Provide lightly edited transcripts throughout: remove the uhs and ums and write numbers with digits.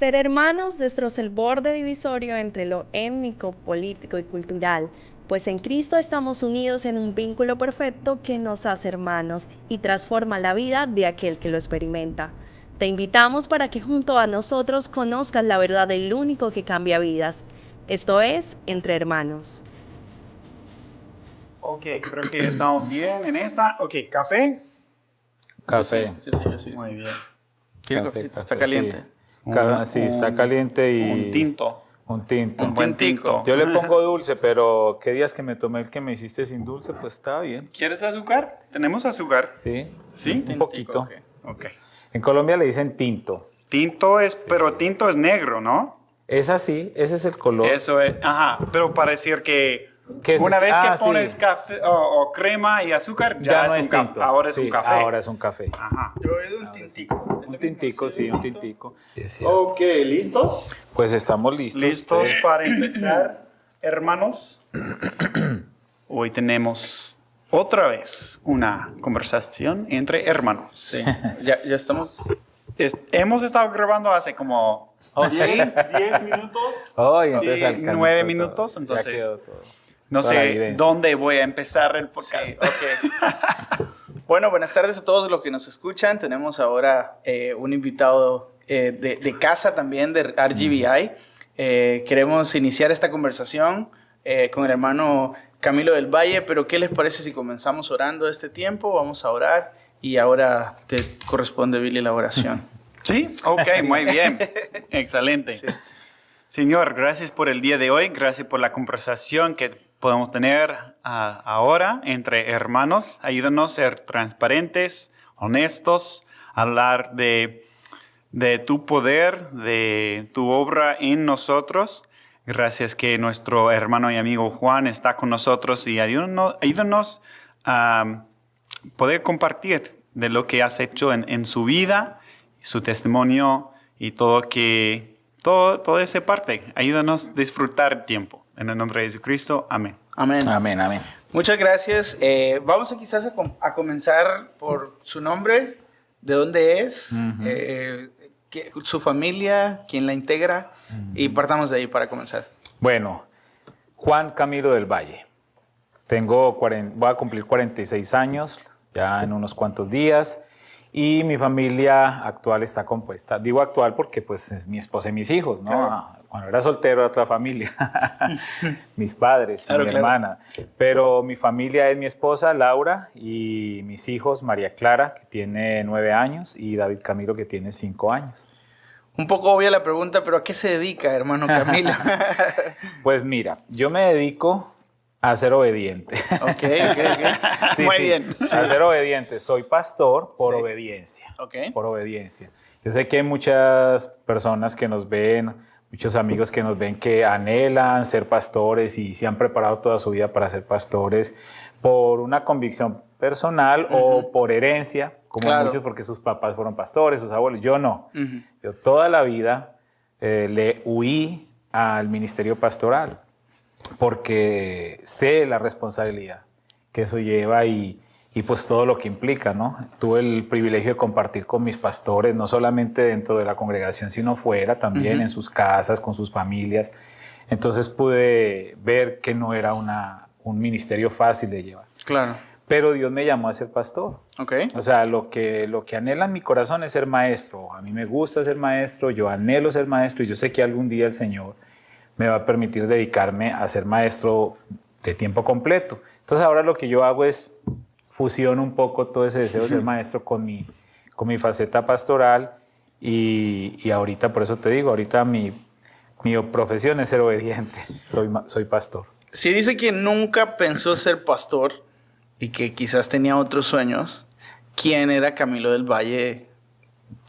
Ser hermanos destroza el borde divisorio entre lo étnico, político y cultural, pues en Cristo estamos unidos en un vínculo perfecto que nos hace hermanos y transforma la vida de aquel que lo experimenta. Te invitamos para que junto a nosotros conozcas la verdad del único que cambia vidas. Esto es Entre Hermanos. Ok, creo que estamos bien en esta. Ok, ¿café? Café. Yo sí. Muy bien. ¿Quiere Café, cafecito? café, Está caliente. Sí, está caliente y... Un tinto. Un tinto. Un buen tinto. Yo le pongo dulce, pero ¿qué días que me tomé el que me hiciste sin dulce? Pues está bien. ¿Quieres azúcar? ¿Tenemos azúcar? Sí. ¿Sí? Un poquito. Ok. En Colombia le dicen tinto. Tinto es, pero tinto es negro, ¿no? Es así, ese es el color. Eso es, ajá, pero para decir que ¿Qué es una ese? vez que Sí. pones café o crema y azúcar, Ya no es es un tinto. ahora es Sí, un café. ahora es un café. Ajá. Yo he ido un tintico. Un tintico, sí, un tintico. Sí, es cierto. Ok, ¿listos? Pues estamos listos. ¿Listos ustedes. para empezar, hermanos? Hoy tenemos otra vez una conversación entre hermanos. Sí. Ya estamos. Hemos estado grabando hace como 10 minutos. Oh, y entonces Sí, alcanzó 9 todo. minutos, Ya entonces quedó todo. no Toda la sé evidencia. dónde voy a empezar el podcast. Sí, ok. Bueno, buenas tardes a todos los que nos escuchan. Tenemos ahora un invitado de casa también, de RGBI. Queremos iniciar esta conversación con el hermano Camilo del Valle, pero ¿qué les parece si comenzamos orando este tiempo? Vamos a orar y ahora te corresponde, Billy, la oración. ¿Sí? Ok, muy bien. Excelente. Sí. Señor, gracias por el día de hoy. Gracias por la conversación que podemos tener ahora entre hermanos. Ayúdanos a ser transparentes, honestos, hablar de tu poder, de tu obra en nosotros. Gracias que nuestro hermano y amigo Juan está con nosotros y ayúdanos a poder compartir de lo que has hecho en su vida, su testimonio y toda esa parte. Ayúdanos a disfrutar el tiempo. En el nombre de Jesucristo, amén. Amén. Amén, amén. Muchas gracias. Vamos a comenzar por su nombre, de dónde es, su familia, quién la integra, y partamos de ahí para comenzar. Bueno, Juan Camilo del Valle. Voy a cumplir 46 años, ya en unos cuantos días, y mi familia actual está compuesta. Digo actual porque pues es mi esposa y mis hijos, ¿no? Claro. Cuando era soltero era otra familia, mis padres, Claro, y mi claro. hermana. Pero mi familia es mi esposa, Laura, y mis hijos, María Clara, que tiene 9 años, y David Camilo, que tiene 5 años. Un poco obvia la pregunta, pero ¿a qué se dedica, hermano Camilo? Pues mira, yo me dedico a ser obediente. Ok. Sí, Muy sí, bien. a ser obediente. Soy pastor por Sí. obediencia. Ok. Por obediencia. Yo sé que hay muchas personas que nos ven, muchos amigos que nos ven que anhelan ser pastores y se han preparado toda su vida para ser pastores por una convicción personal o por herencia, como Claro. muchos porque sus papás fueron pastores, sus abuelos. Yo no. Ujú. Yo toda la vida le huí al ministerio pastoral porque sé la responsabilidad que eso lleva y pues todo lo que implica, ¿no? Tuve el privilegio de compartir con mis pastores, no solamente dentro de la congregación, sino fuera también, en sus casas, con sus familias. Entonces pude ver que no era un ministerio fácil de llevar. Claro. Pero Dios me llamó a ser pastor. Ok. O sea, lo que anhela en mi corazón es ser maestro. A mí me gusta ser maestro, yo anhelo ser maestro y yo sé que algún día el Señor me va a permitir dedicarme a ser maestro de tiempo completo. Entonces ahora lo que yo hago es fusiono un poco todo ese deseo de ser maestro con mi faceta pastoral y ahorita, por eso te digo, ahorita mi profesión es ser obediente, soy pastor. Si dice que nunca pensó ser pastor y que quizás tenía otros sueños, ¿quién era Camilo del Valle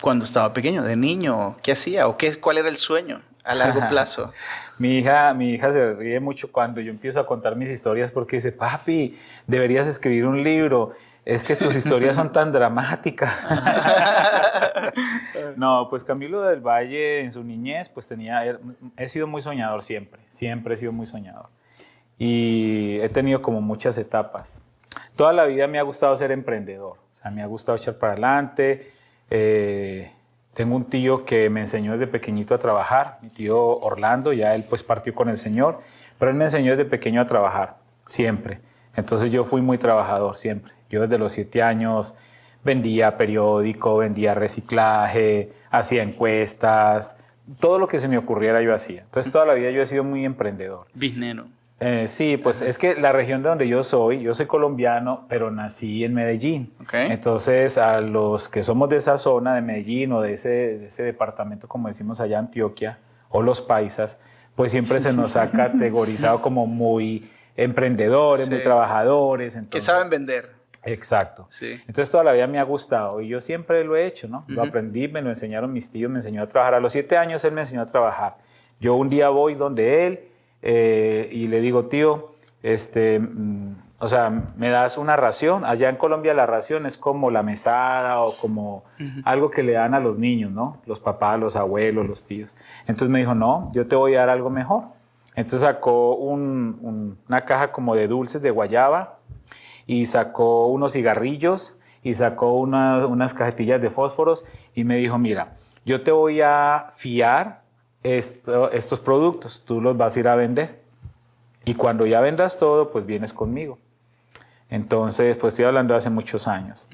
cuando estaba pequeño, de niño? ¿Qué hacía? ¿O cuál era el sueño a largo plazo? Mi hija se ríe mucho cuando yo empiezo a contar mis historias porque dice, papi, deberías escribir un libro. Es que tus historias son tan dramáticas. No, pues Camilo del Valle en su niñez, pues he sido muy soñador siempre he sido muy soñador. Y he tenido como muchas etapas. Toda la vida me ha gustado ser emprendedor, o sea, me ha gustado echar para adelante. Tengo un tío que me enseñó desde pequeñito a trabajar, mi tío Orlando, ya él pues partió con el Señor, pero él me enseñó desde pequeño a trabajar, siempre. Entonces yo fui muy trabajador siempre. Yo desde los 7 años vendía periódico, vendía reciclaje, hacía encuestas, todo lo que se me ocurriera yo hacía. Entonces toda la vida yo he sido muy emprendedor. Biznero. Sí, pues es que la región de donde yo soy colombiano, pero nací en Medellín. Okay. Entonces, a los que somos de esa zona de Medellín o de ese departamento, como decimos allá, Antioquia, o los paisas, pues siempre se nos ha categorizado como muy emprendedores, Sí. muy trabajadores. Entonces, Que saben vender. Exacto. Sí. Entonces toda la vida me ha gustado y yo siempre lo he hecho, ¿no? Lo aprendí, me lo enseñaron mis tíos, me enseñó a trabajar. A los 7 años él me enseñó a trabajar. Yo un día voy donde él y le digo, tío, o sea, me das una ración. Allá en Colombia la ración es como la mesada o como algo que le dan a los niños, ¿no? Los papás, los abuelos, los tíos. Entonces me dijo, no, yo te voy a dar algo mejor. Entonces sacó una caja como de dulces de guayaba y sacó unos cigarrillos y sacó unas cajetillas de fósforos y me dijo, mira, yo te voy a fiar estos productos, tú los vas a ir a vender y cuando ya vendas todo, pues vienes conmigo. Entonces, pues estoy hablando de hace muchos años.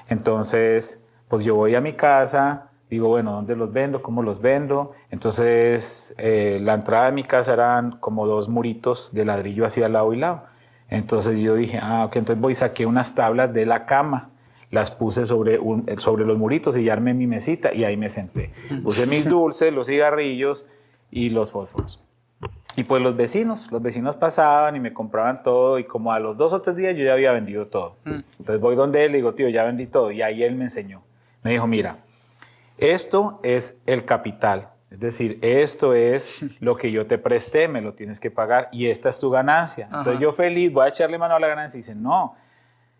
Entonces, pues yo voy a mi casa, digo, bueno, ¿dónde los vendo? ¿Cómo los vendo? Entonces, la entrada de mi casa eran como 2 muritos de ladrillo así al lado y lado. Entonces yo dije, ok, entonces voy y saqué unas tablas de la cama, las puse sobre los muritos y ya armé mi mesita y ahí me senté. Puse mis dulces, los cigarrillos y los fósforos. Y pues los vecinos pasaban y me compraban todo y como a los 2 o 3 días yo ya había vendido todo. Entonces voy donde él y le digo, tío, ya vendí todo. Y ahí él me enseñó. Me dijo, mira, esto es el capital. Es decir, esto es lo que yo te presté, me lo tienes que pagar y esta es tu ganancia. Entonces yo feliz, voy a echarle mano a la ganancia y dice, no,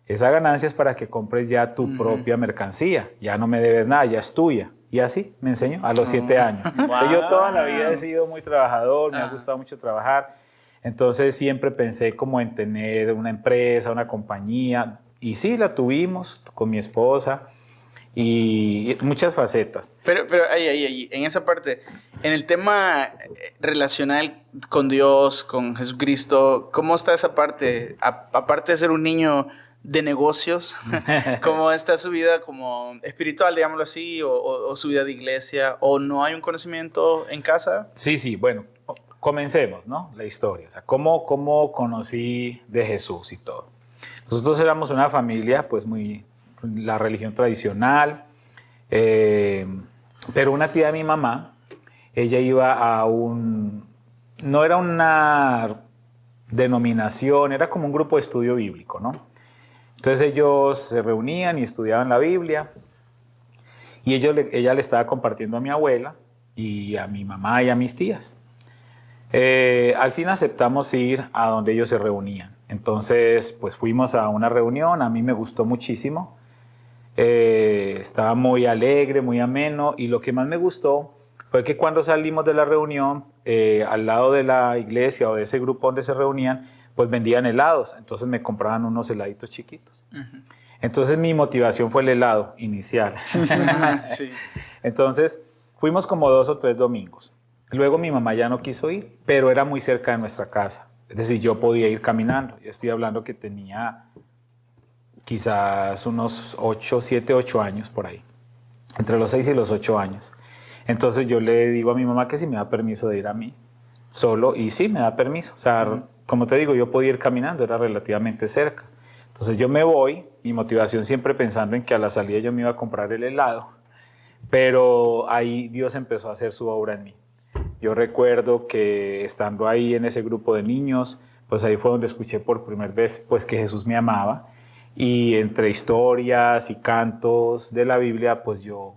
esa ganancia es para que compres ya tu propia mercancía, ya no me debes nada, ya es tuya. Y así me enseñó a los 7 años. Entonces, yo toda la vida he sido muy trabajador, me ha gustado mucho trabajar. Entonces siempre pensé como en tener una empresa, una compañía y sí, la tuvimos con mi esposa. Y muchas facetas. Pero ahí, en esa parte, en el tema relacional con Dios, con Jesucristo, ¿cómo está esa parte? Aparte de ser un niño de negocios, ¿cómo está su vida como espiritual, digámoslo así, o su vida de iglesia? ¿O no hay un conocimiento en casa? Sí, bueno, comencemos, ¿no? La historia, o sea, ¿cómo conocí de Jesús y todo? Nosotros éramos una familia, pues la religión tradicional, pero una tía de mi mamá, ella iba a no era una denominación, era como un grupo de estudio bíblico, ¿no? Entonces ellos se reunían y estudiaban la Biblia y ella le estaba compartiendo a mi abuela y a mi mamá y a mis tías. Al fin aceptamos ir a donde ellos se reunían. Entonces, pues fuimos a una reunión, a mí me gustó muchísimo. Estaba muy alegre, muy ameno y lo que más me gustó fue que cuando salimos de la reunión, al lado de la iglesia o de ese grupo donde se reunían, pues vendían helados, entonces me compraban unos heladitos chiquitos. Entonces mi motivación fue el helado inicial. Sí. Entonces fuimos como 2 o 3 domingos. Luego mi mamá ya no quiso ir, pero era muy cerca de nuestra casa. Es decir, yo podía ir caminando. Yo estoy hablando que tenía quizás unos 7, 8 años por ahí. Entre los 6 y los 8 años. Entonces yo le digo a mi mamá que si me da permiso de ir a mí solo. Y sí, me da permiso. O sea, como te digo, yo podía ir caminando, era relativamente cerca. Entonces yo me voy, mi motivación siempre pensando en que a la salida yo me iba a comprar el helado. Pero ahí Dios empezó a hacer su obra en mí. Yo recuerdo que estando ahí en ese grupo de niños, pues ahí fue donde escuché por primera vez pues, que Jesús me amaba. Y entre historias y cantos de la Biblia, pues yo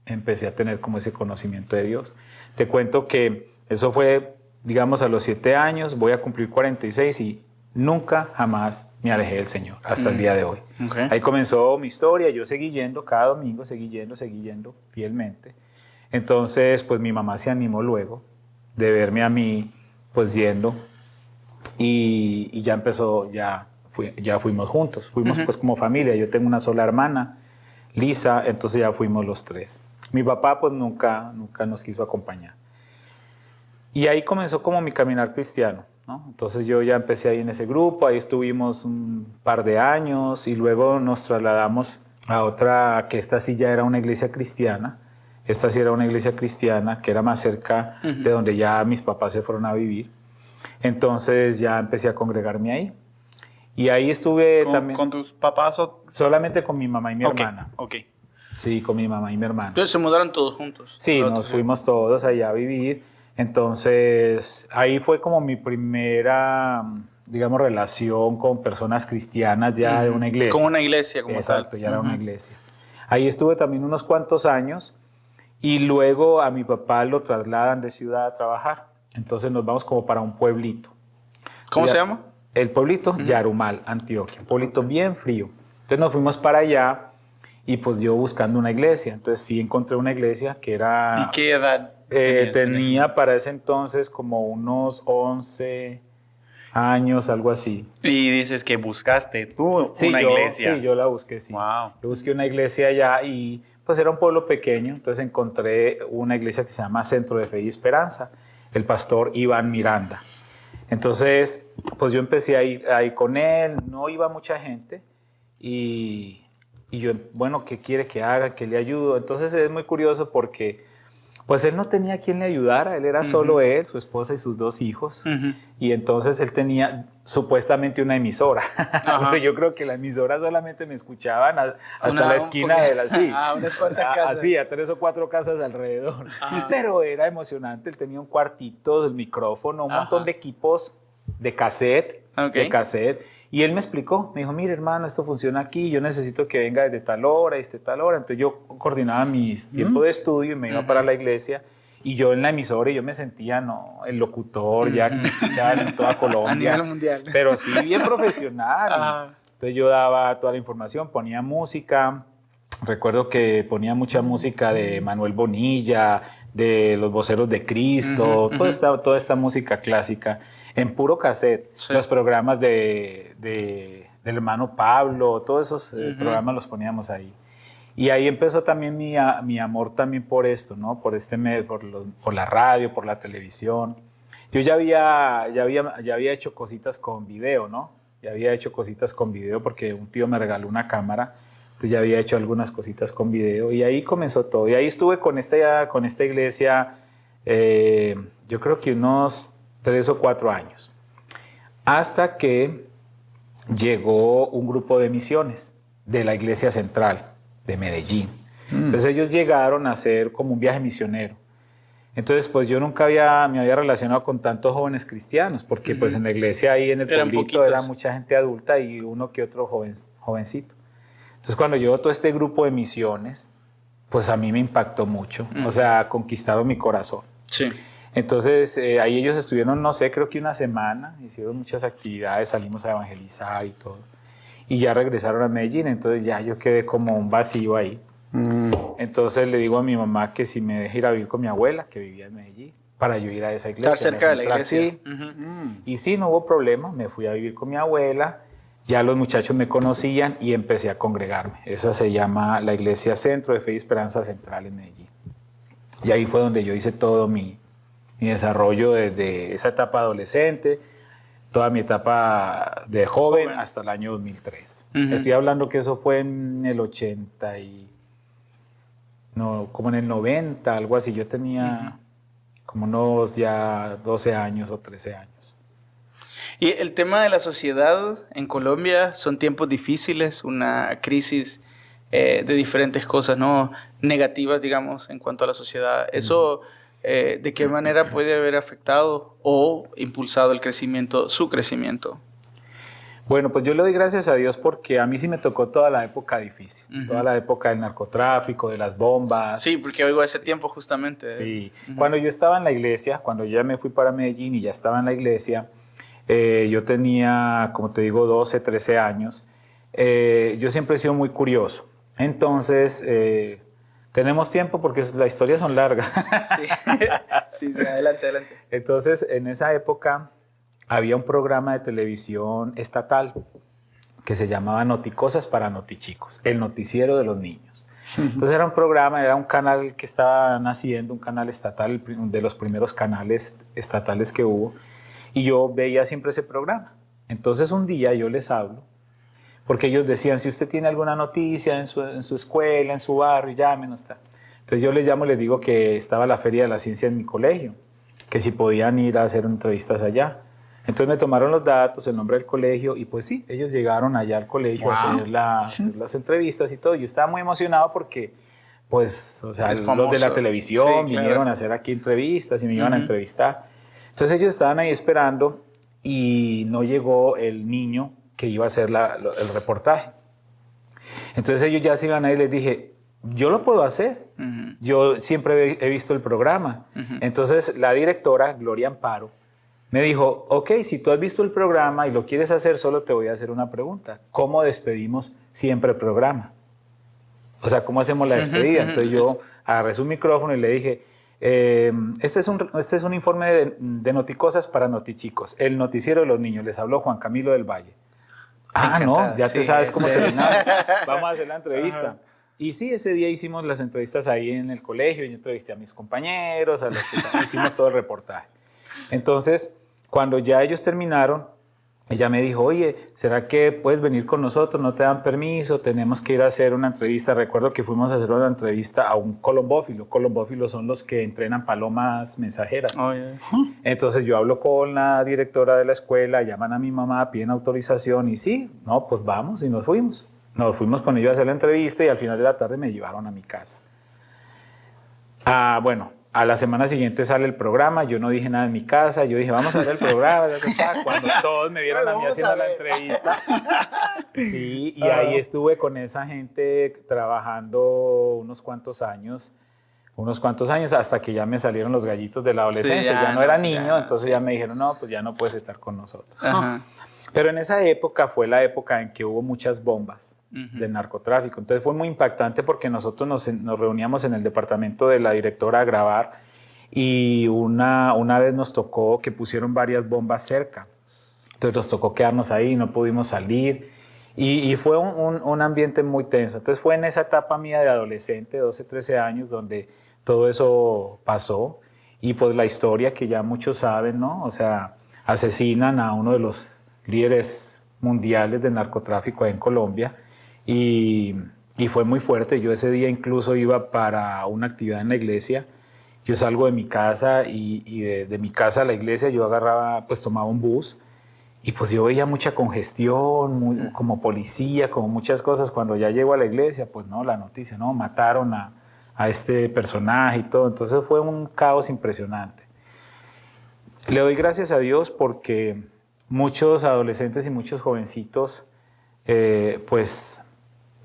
empecé a tener como ese conocimiento de Dios. Te cuento que eso fue, digamos, a los 7 años, voy a cumplir 46 y nunca jamás me alejé del Señor hasta el día de hoy. Okay. Ahí comenzó mi historia, yo seguí yendo cada domingo, seguí yendo fielmente. Entonces, pues mi mamá se animó luego de verme a mí, pues yendo y ya empezó, ya fuimos juntos, fuimos pues como familia. Yo tengo una sola hermana, Lisa, entonces ya fuimos los 3. Mi papá pues nunca nos quiso acompañar. Y ahí comenzó como mi caminar cristiano, ¿no? Entonces yo ya empecé ahí en ese grupo, ahí estuvimos un par de años y luego nos trasladamos a otra, que esta sí ya era una iglesia cristiana. Esta sí era una iglesia cristiana que era más cerca de donde ya mis papás se fueron a vivir. Entonces ya empecé a congregarme ahí. Y ahí estuve también... ¿Con tus papás o...? Solamente con mi mamá y mi hermana. Ok. Sí, con mi mamá y mi hermana. Entonces se mudaron todos juntos. Sí, nos fuimos todos allá a vivir. Entonces ahí fue como mi primera, digamos, relación con personas cristianas ya de una iglesia. Como una iglesia, como Exacto, tal. ya era una iglesia. Ahí estuve también unos cuantos años y luego a mi papá lo trasladan de ciudad a trabajar. Entonces nos vamos como para un pueblito. ¿Cómo se llama? El pueblito, Yarumal, Antioquia. Un pueblito bien frío. Entonces nos fuimos para allá y pues yo buscando una iglesia. Entonces sí encontré una iglesia que era... ¿Y qué edad? Tenía para ese entonces como unos 11 años, algo así. Y dices que buscaste tú una iglesia. Sí, yo la busqué, sí. Wow. Yo busqué una iglesia allá y pues era un pueblo pequeño, entonces encontré una iglesia que se llama Centro de Fe y Esperanza, el pastor Iván Miranda. Entonces, pues yo empecé a ir con él, no iba mucha gente y yo, bueno, ¿qué quiere que haga? ¿Qué le ayudo? Entonces es muy curioso porque pues él no tenía quien le ayudara, él era solo él, su esposa y sus 2 hijos. Y entonces él tenía supuestamente una emisora. Pero yo creo que la emisora solamente me escuchaban hasta la esquina de la... Sí, unas cuantas casas. Así, a 3 o 4 casas alrededor. Pero era emocionante, él tenía un cuartito, el micrófono, un montón de equipos de cassette, y él me explicó, me dijo, mire hermano, esto funciona aquí, yo necesito que venga desde tal hora y desde tal hora. Entonces yo coordinaba mis tiempos de estudio y me iba para la iglesia y yo en la emisora y yo me sentía, no, el locutor ya que me escuchaban en toda Colombia. A nivel mundial. Pero sí, bien profesional. Entonces yo daba toda la información, ponía música. Recuerdo que ponía mucha música de Manuel Bonilla, de Los Voceros de Cristo, toda esta música clásica en puro cassette. Sí. Los programas del hermano Pablo, todos esos programas los poníamos ahí. Y ahí empezó también mi amor también por esto, ¿no? Por este medio, por la radio, por la televisión. Yo ya había hecho cositas con video, ¿no? Ya había hecho cositas con video porque un tío me regaló una cámara. Entonces ya había hecho algunas cositas con video y ahí comenzó todo. Y ahí estuve con esta iglesia, yo creo que unos 3 o 4 años. Hasta que llegó un grupo de misiones de la iglesia central de Medellín. Entonces ellos llegaron a hacer como un viaje misionero. Entonces pues yo nunca me había relacionado con tantos jóvenes cristianos, porque pues en la iglesia ahí en el pueblito era mucha gente adulta y uno que otro jovencito. Entonces, cuando llegó todo este grupo de misiones, pues a mí me impactó mucho. O sea, conquistaron mi corazón. Sí. Entonces, ahí ellos estuvieron, no sé, creo que una semana, hicieron muchas actividades, salimos a evangelizar y todo. Y ya regresaron a Medellín, entonces ya yo quedé como un vacío ahí. Entonces le digo a mi mamá que si me deja ir a vivir con mi abuela, que vivía en Medellín, para yo ir a esa iglesia. Estar cerca de la iglesia. Sí. Y sí, no hubo problema, me fui a vivir con mi abuela. Ya los muchachos me conocían y empecé a congregarme. Esa se llama la Iglesia Centro de Fe y Esperanza Central en Medellín. Y ahí fue donde yo hice todo mi desarrollo desde esa etapa adolescente, toda mi etapa de joven hasta el año 2003. Estoy hablando que eso fue en el 80 y... No, como en el 90, algo así. Yo tenía como unos ya 12 años o 13 años. Y el tema de la sociedad en Colombia son tiempos difíciles, una crisis de diferentes cosas, ¿no? Negativas, digamos, en cuanto a la sociedad. ¿Eso de qué manera puede haber afectado o impulsado el crecimiento, su crecimiento? Bueno, pues yo le doy gracias a Dios porque a mí sí me tocó toda la época difícil, toda la época del narcotráfico, de las bombas. Sí, porque oigo ese tiempo justamente. Sí, cuando yo estaba en la iglesia, cuando yo ya me fui para Medellín y ya estaba en la iglesia, yo tenía, como te digo, 12, 13 años. Yo siempre he sido muy curioso. Entonces, tenemos tiempo porque las historias son largas. Sí, adelante. Entonces, en esa época había un programa de televisión estatal que se llamaba Noticosas para Notichicos, el noticiero de los niños. Entonces era un programa, era un canal que estaba naciendo, un canal estatal, de los primeros canales estatales que hubo, y yo veía siempre ese programa. Entonces un día yo les hablo, porque ellos decían, si usted tiene alguna noticia en su escuela, en su barrio, llámenos. Tal. Entonces yo les llamo y les digo que estaba la Feria de la Ciencia en mi colegio, que si podían ir a hacer entrevistas allá. Entonces me tomaron los datos, el nombre del colegio, y pues sí, ellos llegaron allá al colegio a hacer las entrevistas y todo. Yo estaba muy emocionado porque, pues, o sea, los de la televisión vinieron a hacer aquí entrevistas y me iban a entrevistar. Entonces ellos estaban ahí esperando y no llegó el niño que iba a hacer el reportaje. Entonces ellos ya se iban a ir y les dije, yo lo puedo hacer. Yo siempre he visto el programa. Entonces la directora, Gloria Amparo, me dijo, ok, si tú has visto el programa y lo quieres hacer, solo te voy a hacer una pregunta. ¿Cómo despedimos siempre el programa? O sea, ¿cómo hacemos la despedida? Entonces yo agarré su micrófono y le dije, este es un informe de Noticosas para Notichicos, el noticiero de los niños. Les habló Juan Camilo del Valle. Ah, no, ya te sabes cómo terminamos. Vamos a hacer la entrevista. Y sí, ese día hicimos las entrevistas ahí en el colegio. Yo entrevisté a mis compañeros, a los que hicimos todo el reportaje. Entonces, cuando ya ellos terminaron, ella me dijo, oye, ¿será que puedes venir con nosotros? No te dan permiso, tenemos que ir a hacer una entrevista. Recuerdo que fuimos a hacer una entrevista a un colombófilo. Colombófilos son los que entrenan palomas mensajeras. Entonces yo hablo con la directora de la escuela, llaman a mi mamá, piden autorización y sí, no, pues vamos y nos fuimos. Nos fuimos con ellos a hacer la entrevista y al final de la tarde me llevaron a mi casa. Bueno, a la semana siguiente sale el programa, yo no dije nada en mi casa, yo dije, vamos a ver el programa, cuando todos me vieron a mí haciendo la entrevista. Sí, y ahí estuve con esa gente trabajando unos cuantos años hasta que ya me salieron los gallitos de la adolescencia, sí, ya no era niño, entonces ya me dijeron, no, pues ya no puedes estar con nosotros. Pero en esa época fue la época en que hubo muchas bombas del narcotráfico. Entonces fue muy impactante porque nosotros nos reuníamos en el departamento de la directora a grabar y una vez nos tocó que pusieron varias bombas cerca. Entonces nos tocó quedarnos ahí, no pudimos salir y fue un ambiente muy tenso. Entonces fue en esa etapa mía de adolescente, 12, 13 años, donde todo eso pasó y pues la historia que ya muchos saben, ¿no? O sea, asesinan a uno de los líderes mundiales del narcotráfico en Colombia y fue muy fuerte. Yo ese día incluso iba para una actividad en la iglesia. Yo salgo de mi casa y de mi casa a la iglesia yo agarraba, pues tomaba un bus y pues yo veía mucha congestión, como policía, como muchas cosas. Cuando ya llego a la iglesia, pues no, la noticia, no, mataron a este personaje y todo. Entonces fue un caos impresionante. Le doy gracias a Dios porque muchos adolescentes y muchos jovencitos pues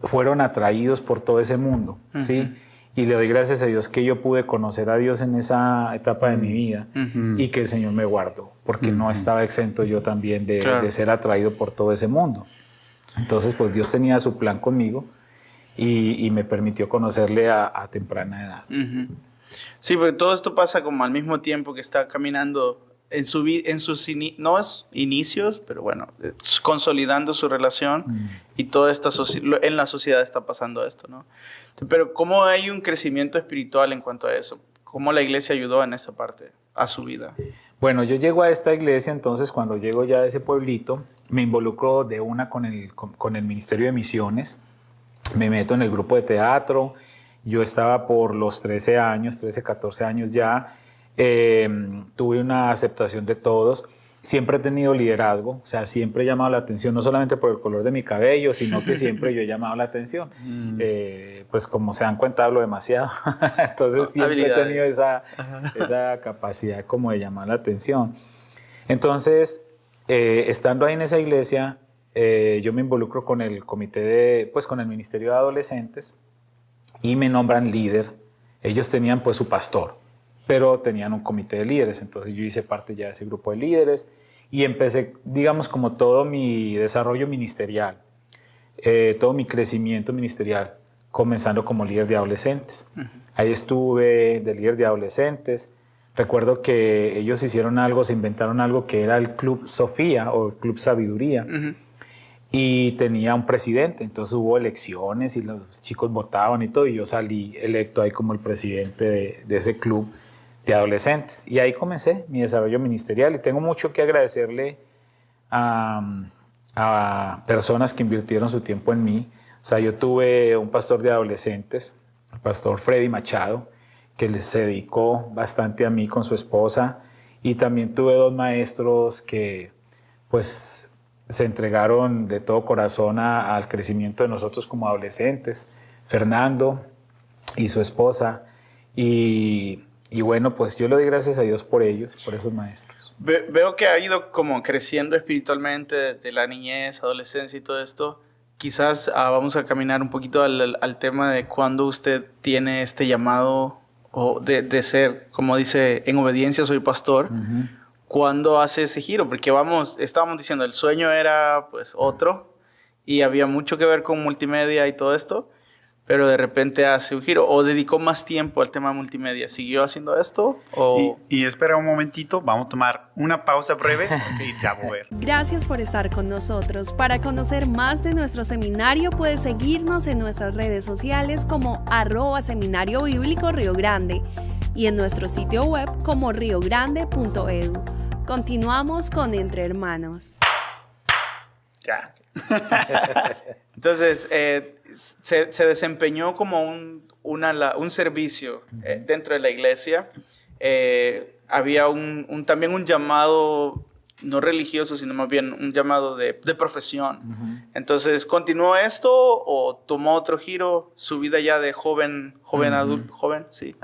fueron atraídos por todo ese mundo, ¿sí? Y le doy gracias a Dios que yo pude conocer a Dios en esa etapa de mi vida y que el Señor me guardó, porque no estaba exento yo también de ser atraído por todo ese mundo. Entonces, pues Dios tenía su plan conmigo y me permitió conocerle a temprana edad. Sí, porque todo esto pasa como al mismo tiempo que está caminando en sus inicios, pero bueno, consolidando su relación y toda esta en la sociedad está pasando esto, ¿no? Pero ¿cómo hay un crecimiento espiritual en cuanto a eso? ¿Cómo la iglesia ayudó en esa parte a su vida? Bueno, yo llego a esta iglesia, entonces cuando llego ya a ese pueblito, me involucro de una con el Ministerio de Misiones, me meto en el grupo de teatro, yo estaba por los 13, 14 años ya. Tuve una aceptación de todos. Siempre he tenido liderazgo, o sea, siempre he llamado la atención, no solamente por el color de mi cabello, sino que siempre yo he llamado la atención. Pues como se dan cuenta, hablo demasiado. Entonces siempre he tenido esa capacidad como de llamar la atención. Entonces, estando ahí en esa iglesia, yo me involucro con el comité con el Ministerio de Adolescentes y me nombran líder. Ellos tenían pues su pastor, pero tenían un comité de líderes, entonces yo hice parte ya de ese grupo de líderes y empecé, digamos, como todo mi desarrollo ministerial, todo mi crecimiento ministerial, comenzando como líder de adolescentes. Ahí estuve de líder de adolescentes. Recuerdo que ellos hicieron algo, se inventaron algo que era el Club Sofía o el Club Sabiduría. y tenía un presidente, entonces hubo elecciones y los chicos votaban y todo, y yo salí electo ahí como el presidente de ese club de adolescentes. Y ahí comencé mi desarrollo ministerial y tengo mucho que agradecerle a personas que invirtieron su tiempo en mí. O sea, yo tuve un pastor de adolescentes, el pastor Freddy Machado, que se dedicó bastante a mí con su esposa, y también tuve 2 maestros que pues se entregaron de todo corazón al crecimiento de nosotros como adolescentes, Fernando y su esposa, y bueno, pues yo le doy gracias a Dios por ellos, por esos maestros. Veo que ha ido como creciendo espiritualmente desde la niñez, adolescencia y todo esto. Quizás vamos a caminar un poquito al tema de cuándo usted tiene este llamado o de ser, como dice, en obediencia soy pastor. Uh-huh. ¿Cuándo hace ese giro? Porque estábamos diciendo, el sueño era pues otro y había mucho que ver con multimedia y todo esto, pero de repente hace un giro o dedicó más tiempo al tema multimedia. ¿Siguió haciendo esto? Y espera un momentito, vamos a tomar una pausa breve y ya volver. Gracias por estar con nosotros. Para conocer más de nuestro seminario, puedes seguirnos en nuestras redes sociales como @Seminario Bíblico Río Grande y en nuestro sitio web como riogrande.edu. Continuamos con Entre Hermanos. Ya. Entonces, se desempeñó como un servicio dentro de la iglesia. Había también un llamado, no religioso, sino más bien un llamado de profesión. Uh-huh. Entonces, ¿continuó esto o tomó otro giro? Su vida ya de joven adulto, joven, sí.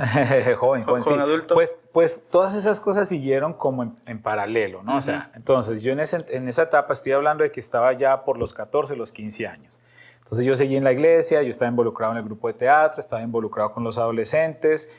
joven, sí. Adulto. Pues todas esas cosas siguieron como en paralelo, ¿no? Uh-huh. O sea, entonces yo en esa etapa estoy hablando de que estaba ya por los 14, los 15 años. Entonces yo seguí en la iglesia, yo estaba involucrado en el grupo de teatro, estaba involucrado con los adolescentes.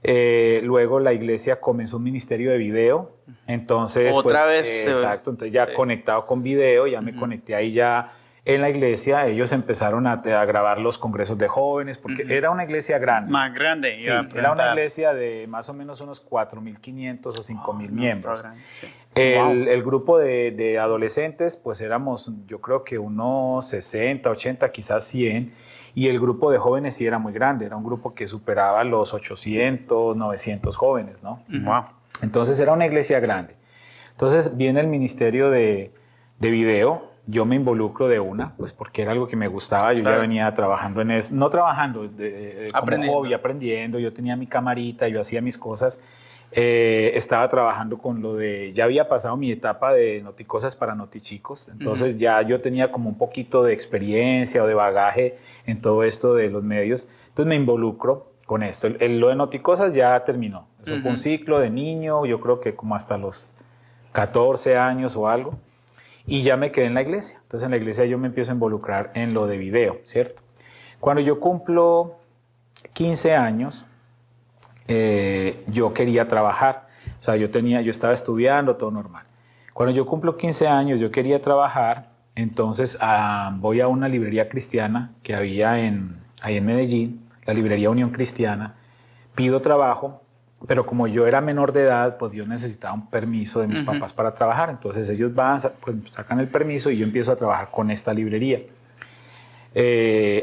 Luego la iglesia comenzó un ministerio de video, entonces otra vez exacto, entonces ya conectado con video, ya me conecté ahí ya en la iglesia. Ellos empezaron a grabar los congresos de jóvenes porque era una iglesia grande, más grande, sí, era una iglesia de más o menos unos 4.500 o 5.000 miembros. Sí. El grupo de adolescentes pues éramos, yo creo que unos 60, 80, quizás 100. Y el grupo de jóvenes sí era muy grande, era un grupo que superaba los 800, 900 jóvenes, ¿no? Wow. Entonces era una iglesia grande. Entonces viene el ministerio de video, yo me involucro de una, pues porque era algo que me gustaba, yo ya venía trabajando en eso, no trabajando, como hobby, aprendiendo, yo tenía mi camarita, yo hacía mis cosas. Estaba trabajando con lo ya había pasado mi etapa de noticosas para notichicos, entonces ya yo tenía como un poquito de experiencia o de bagaje en todo esto de los medios, entonces me involucro con esto. Lo de noticosas ya terminó, eso fue un ciclo de niño, yo creo que como hasta los 14 años o algo, y ya me quedé en la iglesia. Entonces en la iglesia yo me empiezo a involucrar en lo de video, ¿cierto? Cuando yo cumplo 15 años, yo quería trabajar, o sea, yo estaba estudiando, todo normal. Cuando yo cumplo 15 años, yo quería trabajar, entonces voy a una librería cristiana que había ahí en Medellín, la librería Unión Cristiana, pido trabajo, pero como yo era menor de edad, pues yo necesitaba un permiso de mis papás para trabajar, entonces ellos pues sacan el permiso y yo empiezo a trabajar con esta librería.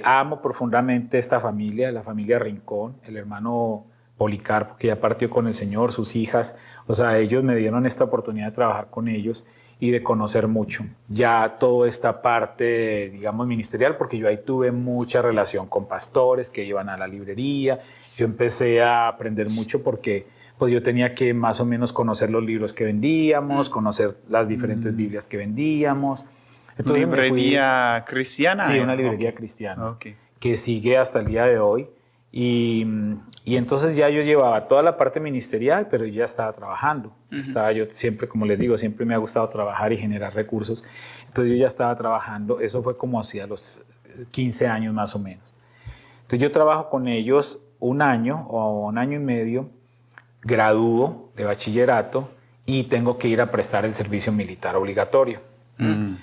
Amo profundamente esta familia, la familia Rincón, el hermano Policarpo, que ya partió con el Señor, sus hijas, o sea, ellos me dieron esta oportunidad de trabajar con ellos y de conocer mucho. Ya toda esta parte, digamos, ministerial, porque yo ahí tuve mucha relación con pastores que iban a la librería, yo empecé a aprender mucho porque pues yo tenía que más o menos conocer los libros que vendíamos, conocer las diferentes Biblias que vendíamos. Entonces, ¿librería cristiana? Sí, una librería cristiana, Okay. Que sigue hasta el día de hoy. Y entonces ya yo llevaba toda la parte ministerial, pero ya estaba trabajando. Estaba yo siempre, como les digo, siempre me ha gustado trabajar y generar recursos. Entonces yo ya estaba trabajando, eso fue como hacia los 15 años más o menos. Entonces yo trabajo con ellos un año o un año y medio, gradúo de bachillerato y tengo que ir a prestar el servicio militar obligatorio.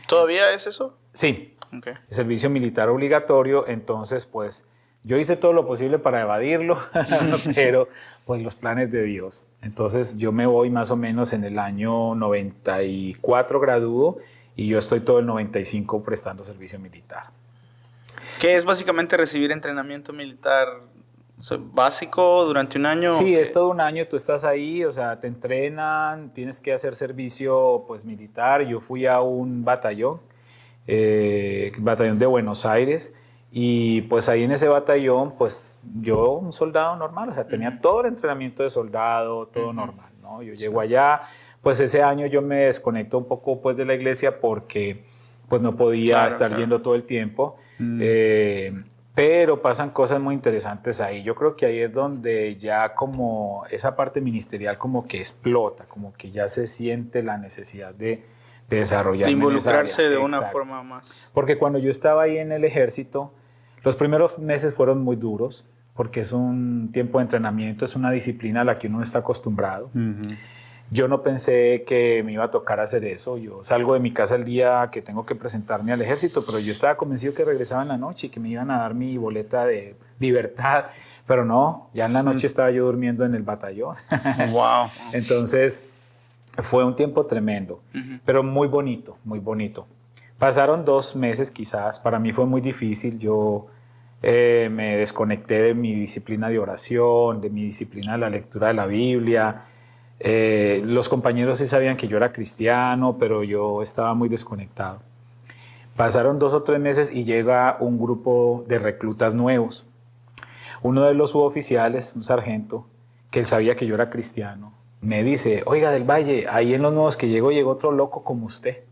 ¿Todavía es eso? Sí, Okay. El servicio militar obligatorio, entonces pues yo hice todo lo posible para evadirlo, pero pues los planes de Dios. Entonces yo me voy más o menos en el año 94 gradúo y yo estoy todo el 95 prestando servicio militar. ¿Qué es básicamente recibir entrenamiento militar básico durante un año? Sí, es todo un año, tú estás ahí, o sea, te entrenan, tienes que hacer servicio pues militar. Yo fui a un batallón de Buenos Aires, y pues ahí en ese batallón, pues yo, un soldado normal, o sea, tenía todo el entrenamiento de soldado, todo normal, ¿no? Yo llego allá, pues ese año yo me desconecto un poco pues de la iglesia porque pues no podía estar yendo todo el tiempo, pero pasan cosas muy interesantes ahí. Yo creo que ahí es donde ya como esa parte ministerial como que explota, como que ya se siente la necesidad de desarrollar. De involucrarse de una forma más. Porque cuando yo estaba ahí en el ejército, los primeros meses fueron muy duros, porque es un tiempo de entrenamiento, es una disciplina a la que uno no está acostumbrado. Yo no pensé que me iba a tocar hacer eso. Yo salgo de mi casa el día que tengo que presentarme al ejército, pero yo estaba convencido que regresaba en la noche y que me iban a dar mi boleta de libertad. Pero no, ya en la noche estaba yo durmiendo en el batallón. Wow. Entonces, fue un tiempo tremendo, pero muy bonito, muy bonito. Pasaron 2 meses quizás, para mí fue muy difícil. Yo me desconecté de mi disciplina de oración, de mi disciplina de la lectura de la Biblia. Los compañeros sí sabían que yo era cristiano, pero yo estaba muy desconectado. Pasaron 2 o 3 meses y llega un grupo de reclutas nuevos. Uno de los suboficiales, un sargento, que él sabía que yo era cristiano, me dice: oiga, del Valle, ahí en los nuevos que llegó otro loco como usted.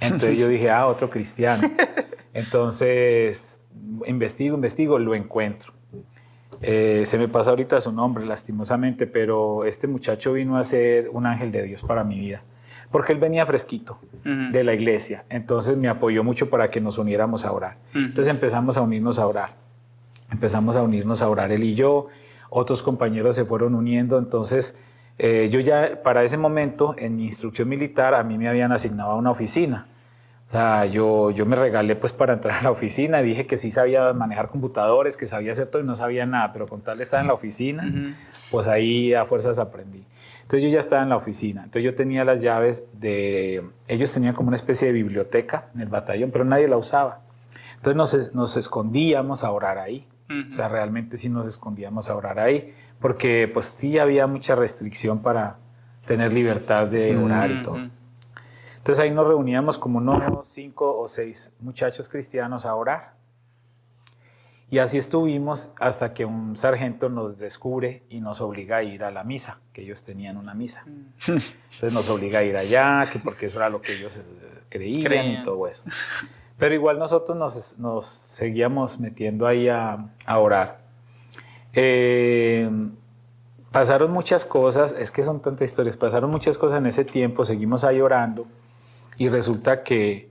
Entonces yo dije, otro cristiano. Entonces investigo, lo encuentro. Se me pasa ahorita su nombre, lastimosamente, pero este muchacho vino a ser un ángel de Dios para mi vida, porque él venía fresquito de la iglesia. Entonces me apoyó mucho para que nos uniéramos a orar. Entonces empezamos a unirnos a orar. Él y yo. Otros compañeros se fueron uniendo. Entonces yo ya para ese momento en mi instrucción militar a mí me habían asignado a una oficina. O sea, yo me regalé pues para entrar a la oficina. Dije que sí sabía manejar computadores, que sabía hacer todo, y no sabía nada, pero con tal de estar en la oficina, pues ahí a fuerzas aprendí. Entonces yo ya estaba en la oficina. Entonces yo tenía las llaves de... Ellos tenían como una especie de biblioteca en el batallón, pero nadie la usaba. Entonces nos escondíamos a orar ahí. O sea, realmente sí nos escondíamos a orar ahí, porque pues sí había mucha restricción para tener libertad de orar y todo. Entonces ahí nos reuníamos como unos 5 o 6 muchachos cristianos a orar. Y así estuvimos hasta que un sargento nos descubre y nos obliga a ir a la misa, que ellos tenían una misa. Entonces nos obliga a ir allá, que porque eso era lo que ellos creían y todo eso. Pero igual nosotros nos seguíamos metiendo ahí a orar. Pasaron muchas cosas, es que son tantas historias, pasaron muchas cosas en ese tiempo, seguimos ahí orando, y resulta que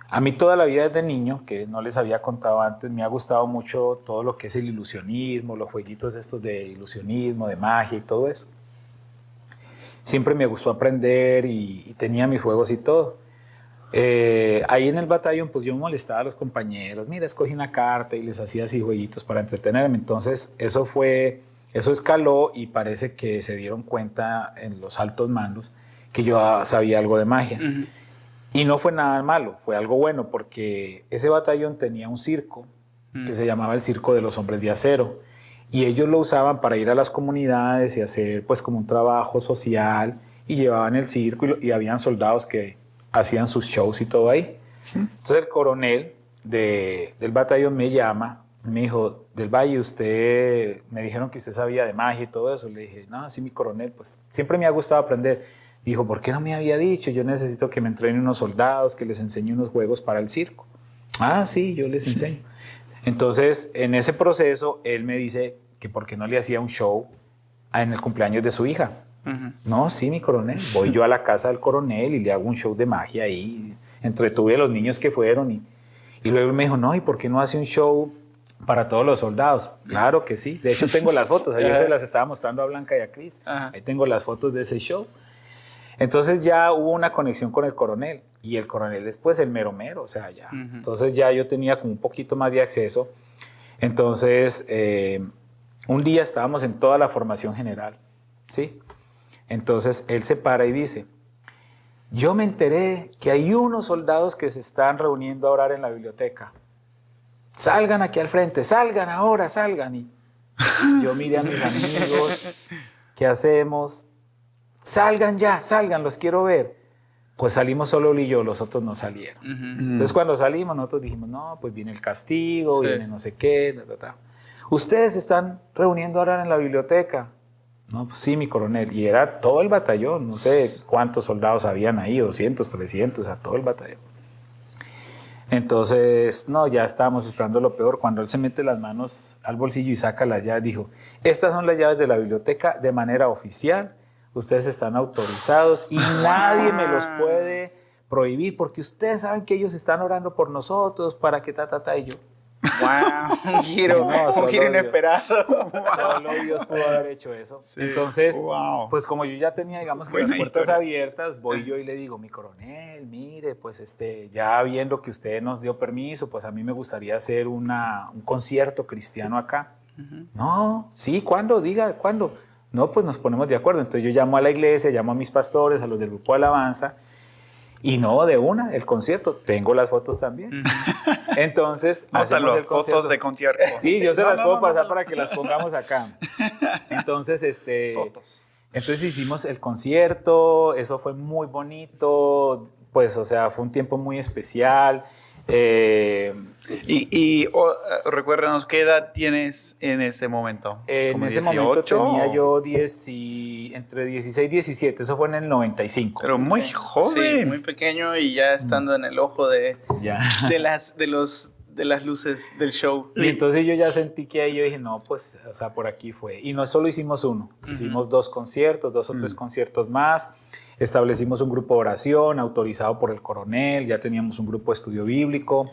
a mí toda la vida desde niño, que no les había contado antes, me ha gustado mucho todo lo que es el ilusionismo, los jueguitos estos de ilusionismo, de magia y todo eso. Siempre me gustó aprender y tenía mis juegos y todo. Ahí en el batallón pues yo molestaba a los compañeros, mira, escogí una carta y les hacía así jueguitos para entretenerme. Entonces eso escaló, y parece que se dieron cuenta en los altos mandos que yo sabía algo de magia. Y no fue nada malo, fue algo bueno, porque ese batallón tenía un circo que se llamaba el Circo de los Hombres de Acero, y ellos lo usaban para ir a las comunidades y hacer pues como un trabajo social, y llevaban el circo y habían soldados que hacían sus shows y todo ahí. Entonces el coronel del batallón me llama y me dijo: del Valle, me dijeron que usted sabía de magia y todo eso. Le dije: no, sí, mi coronel, pues siempre me ha gustado aprender. Dijo: ¿por qué no me había dicho? Yo necesito que me entrenen unos soldados, que les enseñe unos juegos para el circo. Ah, sí, yo les enseño. Entonces, en ese proceso, él me dice que por qué no le hacía un show en el cumpleaños de su hija. No, sí, mi coronel. Voy yo a la casa del coronel y le hago un show de magia ahí. Entretuve a los niños que fueron y luego él me dijo: no, ¿y por qué no hace un show para todos los soldados? Claro que sí. De hecho, tengo las fotos. Ayer se las estaba mostrando a Blanca y a Cris. Ahí tengo las fotos de ese show. Entonces ya hubo una conexión con el coronel, y el coronel es pues el mero mero, o sea, ya. Entonces ya yo tenía como un poquito más de acceso. Entonces, un día estábamos en toda la formación general, ¿sí? Entonces él se para y dice: yo me enteré que hay unos soldados que se están reuniendo a orar en la biblioteca. Salgan aquí al frente, salgan ahora, salgan. Y yo miré a mis amigos, ¿qué hacemos? Salgan ya, salgan, los quiero ver. Pues salimos solo él y yo, los otros no salieron. Entonces cuando salimos nosotros dijimos, no, pues viene el castigo, viene no sé qué, Ustedes se están reuniendo ahora en la biblioteca. No, pues sí, mi coronel. Y era todo el batallón, no sé cuántos soldados habían ahí, 200, 300, a todo el batallón. Entonces, no, ya estábamos esperando lo peor. Cuando él se mete las manos al bolsillo y saca las llaves, dijo, estas son las llaves de la biblioteca de manera oficial. Ustedes están autorizados y nadie me los puede prohibir porque ustedes saben que ellos están orando por nosotros para que y yo. ¡Wow! Un giro, un giro inesperado. Solo Dios pudo haber hecho eso. Sí. Entonces, pues como yo ya tenía, digamos que las puertas abiertas, voy yo y le digo, mi coronel, mire, pues ya viendo que usted nos dio permiso, pues a mí me gustaría hacer un concierto cristiano acá. No, sí, ¿cuándo? Diga, ¿cuándo? No, pues nos ponemos de acuerdo. Entonces yo llamo a la iglesia, llamo a mis pastores, a los del grupo de alabanza, y no, de una, el concierto. Tengo las fotos también. Entonces, hacemos el concierto. Fotos de concierto. Sí, yo se las puedo pasar para que las pongamos acá. Entonces, fotos. Entonces hicimos el concierto, eso fue muy bonito, pues, o sea, fue un tiempo muy especial. Recuérdanos, ¿qué edad tienes en ese momento? En ese 18, momento tenía yo entre 16 y 17, eso fue en el 95. Pero muy joven. Sí, muy pequeño y ya estando en el ojo de las luces del show. Y entonces yo ya sentí que ahí yo dije, no, pues, o sea, por aquí fue. Y no solo hicimos uno, hicimos 2 conciertos, 2 o 3 conciertos más. Establecimos un grupo de oración autorizado por el coronel, ya teníamos un grupo de estudio bíblico.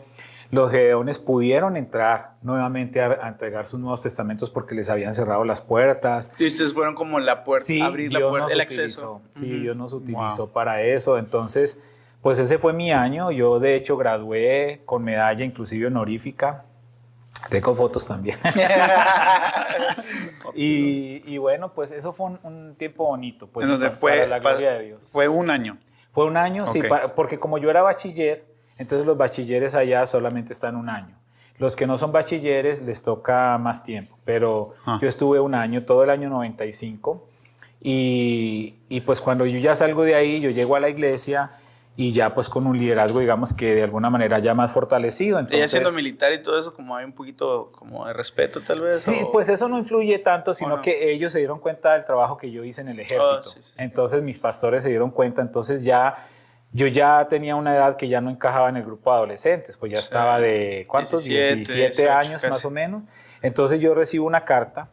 Los gedeones pudieron entrar nuevamente a entregar sus nuevos testamentos porque les habían cerrado las puertas. Y ustedes fueron como la puerta, sí, abrir la puerta, el acceso. Sí, Dios nos utilizó para eso. Entonces, pues ese fue mi año. Yo, de hecho, gradué con medalla, inclusive honorífica. Tengo fotos también. y bueno, pues eso fue un tiempo bonito. Pues, entonces, para la gloria de Dios. Fue un año. Fue un año, okay. Sí, porque como yo era bachiller, entonces los bachilleres allá solamente están un año. Los que no son bachilleres les toca más tiempo, pero yo estuve un año, todo el año 95, y pues cuando yo ya salgo de ahí, yo llego a la iglesia y ya pues con un liderazgo, digamos que de alguna manera ya más fortalecido. Entonces, ya siendo militar y todo eso, como hay un poquito como de respeto tal vez. Sí, pues eso no influye tanto, sino que ellos se dieron cuenta del trabajo que yo hice en el ejército. Sí. Entonces mis pastores se dieron cuenta, entonces yo ya tenía una edad que ya no encajaba en el grupo de adolescentes, pues ya estaba de, ¿cuántos? 17 años casi. Más o menos. Entonces yo recibo una carta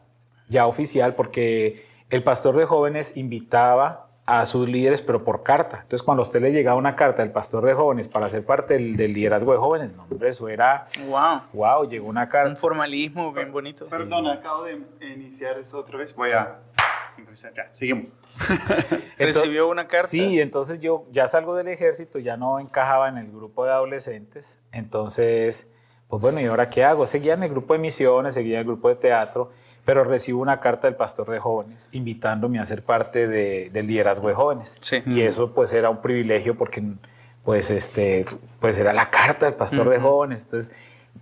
ya oficial porque el pastor de jóvenes invitaba a sus líderes, pero por carta. Entonces, cuando a usted le llegaba una carta del pastor de jóvenes para ser parte del liderazgo de jóvenes, no, hombre, eso era... ¡Wow! Llegó una carta. Un formalismo bien bonito. Sí. Perdón, acabo de iniciar eso otra vez. Voy a sincronizar. Ya, seguimos. ¿Recibió una carta? Sí, entonces yo ya salgo del ejército, ya no encajaba en el grupo de adolescentes. Entonces, pues bueno, ¿y ahora qué hago? Seguía en el grupo de misiones, seguía en el grupo de teatro, pero recibo una carta del pastor de jóvenes invitándome a ser parte del liderazgo de jóvenes. Sí. Y eso pues era un privilegio porque pues era la carta del pastor de jóvenes. Entonces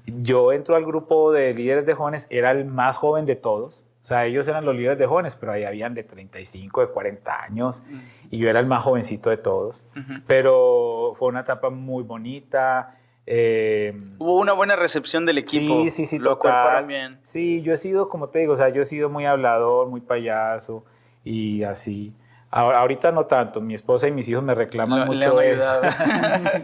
yo entro al grupo de líderes de jóvenes, era el más joven de todos. O sea, ellos eran los líderes de jóvenes, pero ahí habían de 35, de 40 años y yo era el más jovencito de todos. Pero fue una etapa muy bonita. Hubo una buena recepción del equipo. Sí, lo total. Bien. Sí, yo he sido, como te digo, o sea, yo he sido muy hablador, muy payaso y así. Ahorita no tanto, mi esposa y mis hijos me reclaman mucho eso.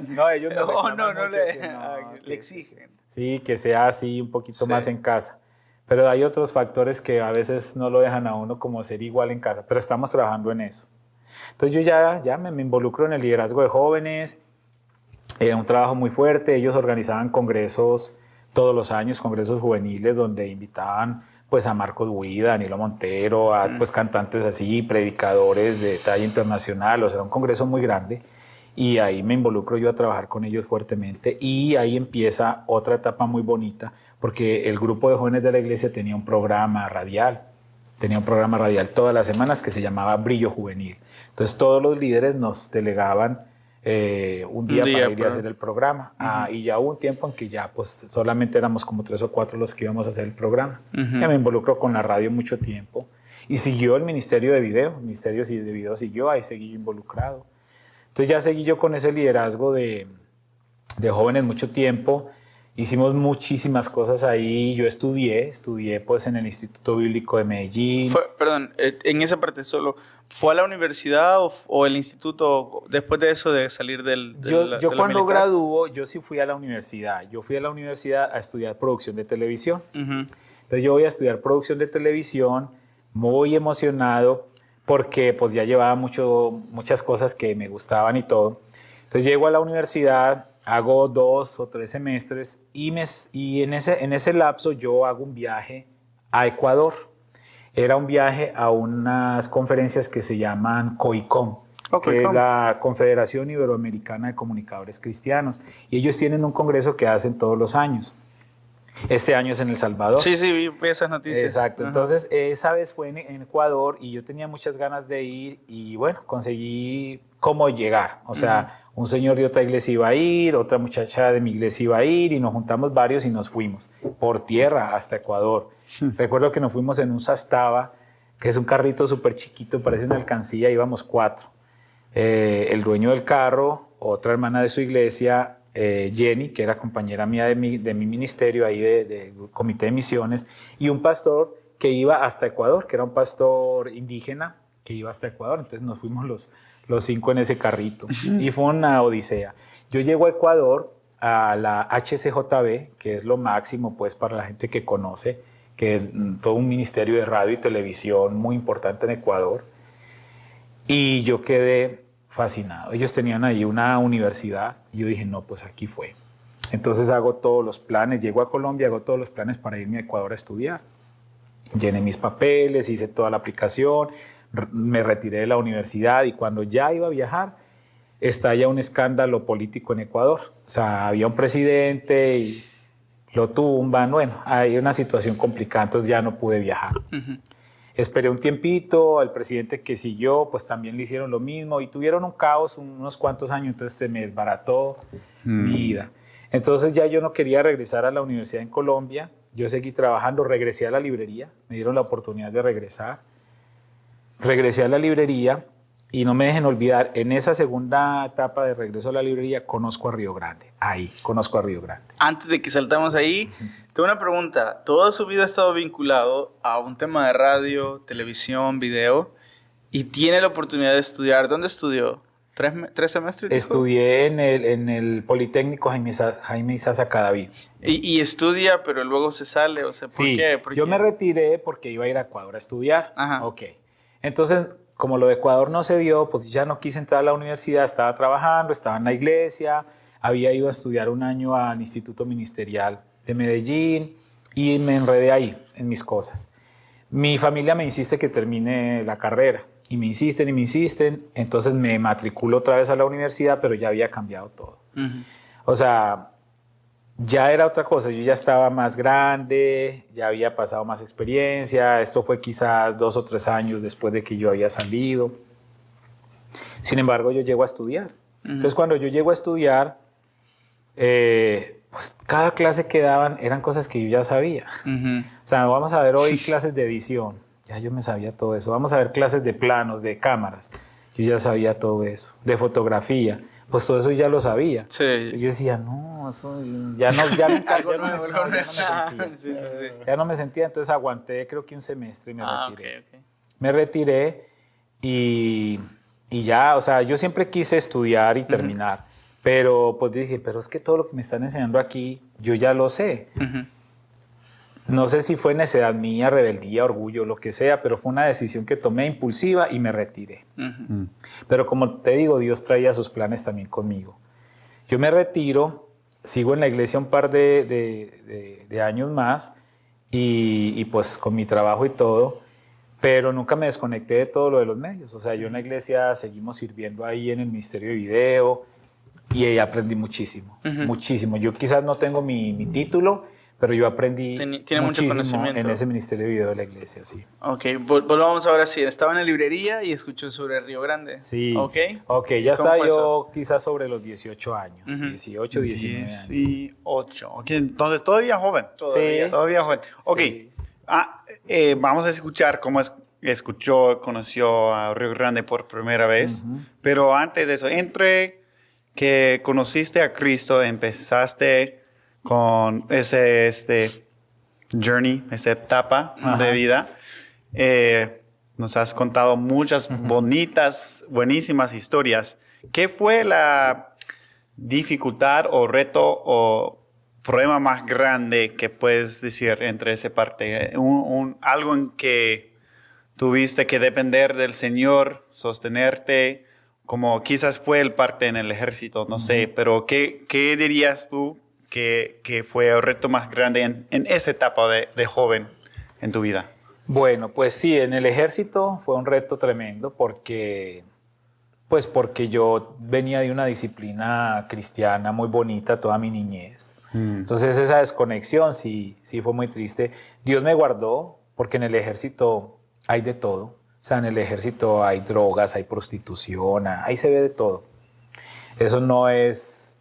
No, ellos me reclaman mucho le exigen. Sí, que sea así un poquito más en casa. Pero hay otros factores que a veces no lo dejan a uno como ser igual en casa, pero estamos trabajando en eso. Entonces yo ya me involucro en el liderazgo de jóvenes. Un trabajo muy fuerte, ellos organizaban congresos todos los años, congresos juveniles donde invitaban pues a Marcos Huida, a Danilo Montero, a pues cantantes así, predicadores de talla internacional, o sea, era un congreso muy grande y ahí me involucro yo a trabajar con ellos fuertemente y ahí empieza otra etapa muy bonita porque el grupo de jóvenes de la iglesia tenía un programa radial todas las semanas que se llamaba Brillo Juvenil. Entonces todos los líderes nos delegaban un día para ir a hacer el programa. Y ya hubo un tiempo en que ya pues solamente éramos como 3 o 4 los que íbamos a hacer el programa. Ya me involucro con la radio mucho tiempo. Y siguió el Ministerio de Video, el Ministerio de Video siguió, ahí seguí yo involucrado. Entonces ya seguí yo con ese liderazgo de jóvenes mucho tiempo. Hicimos muchísimas cosas ahí. Yo estudié pues en el Instituto Bíblico de Medellín. Perdón, en esa parte solo, ¿fue a la universidad o el instituto después de eso de salir Yo cuando graduó, yo sí fui a la universidad. Yo fui a la universidad a estudiar producción de televisión. Entonces yo voy a estudiar producción de televisión, muy emocionado, porque pues ya llevaba muchas cosas que me gustaban y todo. Entonces llego a la universidad, hago 2 o 3 semestres y en ese lapso yo hago un viaje a Ecuador. Era un viaje a unas conferencias que se llaman COICOM, que es la Confederación Iberoamericana de Comunicadores Cristianos. Y ellos tienen un congreso que hacen todos los años. Este año es en El Salvador. Sí, vi esas noticias. Exacto. Entonces, esa vez fue en Ecuador y yo tenía muchas ganas de ir y bueno, conseguí cómo llegar. O sea, un señor de otra iglesia iba a ir, otra muchacha de mi iglesia iba a ir y nos juntamos varios y nos fuimos por tierra hasta Ecuador. Recuerdo que nos fuimos en un Sastaba, que es un carrito súper chiquito, parece una alcancía, íbamos 4. El dueño del carro, otra hermana de su iglesia, Jenny, que era compañera mía de mi ministerio ahí del comité de misiones, y un pastor que iba hasta Ecuador, que era un pastor indígena que iba hasta Ecuador. Entonces nos fuimos los 5 en ese carrito y fue una odisea. Yo llego a Ecuador a la HCJB, que es lo máximo pues para la gente que conoce, que es todo un ministerio de radio y televisión muy importante en Ecuador, y yo quedé fascinado. Ellos tenían ahí una universidad y yo dije, no, pues aquí fue. Entonces hago todos los planes, llego a Colombia, hago todos los planes para irme a Ecuador a estudiar. Llené mis papeles, hice toda la aplicación, me retiré de la universidad y cuando ya iba a viajar, estalla un escándalo político en Ecuador. O sea, había un presidente y lo tumban. Bueno, hay una situación complicada, entonces ya no pude viajar. Esperé un tiempito, al presidente que siguió, pues también le hicieron lo mismo y tuvieron un caos unos cuantos años, entonces se me desbarató mi vida. Entonces ya yo no quería regresar a la universidad en Colombia, yo seguí trabajando, regresé a la librería, me dieron la oportunidad de regresar. Regresé a la librería y no me dejen olvidar, en esa segunda etapa de regreso a la librería conozco a Río Grande, ahí conozco a Río Grande. Antes de que saltamos ahí, tengo una pregunta. Toda su vida ha estado vinculado a un tema de radio, televisión, video y tiene la oportunidad de estudiar. ¿Dónde estudió? ¿3 semestres? Estudié en el Politécnico Jaime Isaza Cadavid. Y estudia, pero luego se sale, o sea, ¿por qué? Yo me retiré porque iba a ir a Ecuador a estudiar. Ok. Entonces, como lo de Ecuador no se dio, pues ya no quise entrar a la universidad, estaba trabajando, estaba en la iglesia, había ido a estudiar un año al Instituto Ministerial de Medellín y me enredé ahí en mis cosas. Mi familia me insiste que termine la carrera y me insisten, entonces me matriculo otra vez a la universidad, pero ya había cambiado todo. O sea, ya era otra cosa, yo ya estaba más grande, ya había pasado más experiencia, esto fue quizás 2 o 3 años después de que yo había salido. Sin embargo, yo llego a estudiar. Entonces, cuando yo llego a estudiar, pues cada clase que daban eran cosas que yo ya sabía. O sea, vamos a ver hoy clases de edición, ya yo me sabía todo eso. Vamos a ver clases de planos, de cámaras, yo ya sabía todo eso. De fotografía, pues todo eso ya lo sabía. Sí. Yo decía, no, eso ya no me sentía. Ya no me sentía, entonces aguanté creo que un semestre y me retiré. Me retiré y ya, o sea, yo siempre quise estudiar y terminar, pero pues dije, pero es que todo lo que me están enseñando aquí, yo ya lo sé. No sé si fue necedad mía, rebeldía, orgullo, lo que sea, pero fue una decisión que tomé impulsiva y me retiré. Pero como te digo, Dios traía sus planes también conmigo. Yo me retiro, sigo en la iglesia un par de años más y pues con mi trabajo y todo, pero nunca me desconecté de todo lo de los medios. O sea, yo en la iglesia seguimos sirviendo ahí en el Ministerio de Video y ahí aprendí muchísimo, muchísimo. Yo quizás no tengo mi título, pero yo aprendí Tiene mucho muchísimo conocimiento. en ese ministerio de video de la iglesia, sí. Ok, volvamos ahora sí. Estaba en la librería y escuchó sobre Río Grande. Sí. Ok. Ok, ya ¿Cómo estaba fue yo eso? quizás sobre los 18 años, Ujú. 18, 19 años. 18. Ok, entonces todavía joven. Todavía. Sí. Todavía joven. Ok. Sí. Vamos a escuchar cómo conoció a Río Grande por primera vez. Ujú. Pero antes de eso, entre que conociste a Cristo, empezaste con ese journey, esa etapa Ajá. de vida. Nos has contado muchas bonitas, buenísimas historias. ¿Qué fue la dificultad o reto o problema más grande que puedes decir entre esa parte? Algo en que tuviste que depender del Señor, sostenerte, como quizás fue el parte en el ejército, no sé, pero ¿qué dirías tú que fue el reto más grande en esa etapa de joven en tu vida? Bueno, pues sí, en el ejército fue un reto tremendo porque yo venía de una disciplina cristiana muy bonita toda mi niñez. Entonces esa desconexión sí fue muy triste. Dios me guardó porque en el ejército hay de todo. O sea, en el ejército hay drogas, hay prostitución, ahí se ve de todo. Eso no es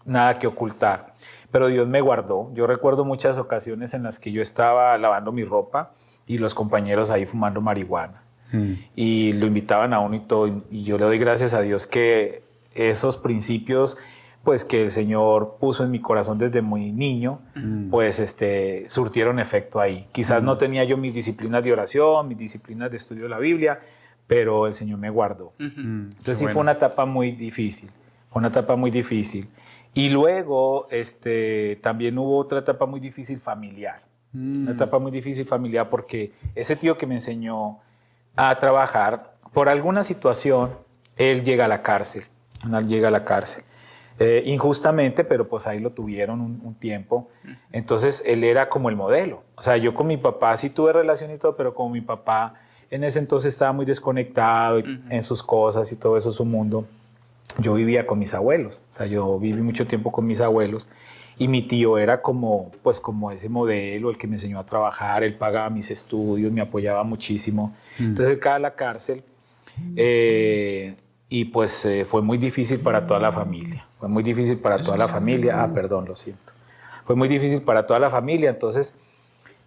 nada que ocultar. Pero Dios me guardó. Yo recuerdo muchas ocasiones en las que yo estaba lavando mi ropa y los compañeros ahí fumando marihuana. Y lo invitaban a uno y todo. Y yo le doy gracias a Dios que esos principios, pues que el Señor puso en mi corazón desde muy niño, pues surtieron efecto ahí. Quizás no tenía yo mis disciplinas de oración, mis disciplinas de estudio de la Biblia, pero el Señor me guardó. Entonces sí fue una etapa muy difícil. Fue una etapa muy difícil. Y luego también hubo otra etapa muy difícil familiar. Una etapa muy difícil familiar porque ese tío que me enseñó a trabajar, por alguna situación, él llega a la cárcel. Él llega a la cárcel. Injustamente, pero pues ahí lo tuvieron un tiempo. Entonces él era como el modelo. O sea, yo con mi papá sí tuve relación y todo, pero como mi papá en ese entonces estaba muy desconectado en sus cosas y todo eso, su mundo, yo vivía con mis abuelos. O sea, yo viví mucho tiempo con mis abuelos y mi tío era como ese modelo, el que me enseñó a trabajar, él pagaba mis estudios, me apoyaba muchísimo. Entonces él cae a la cárcel y pues fue muy difícil para toda la familia. Fue muy difícil para toda la familia. Perdón, lo siento. Fue muy difícil para toda la familia. Entonces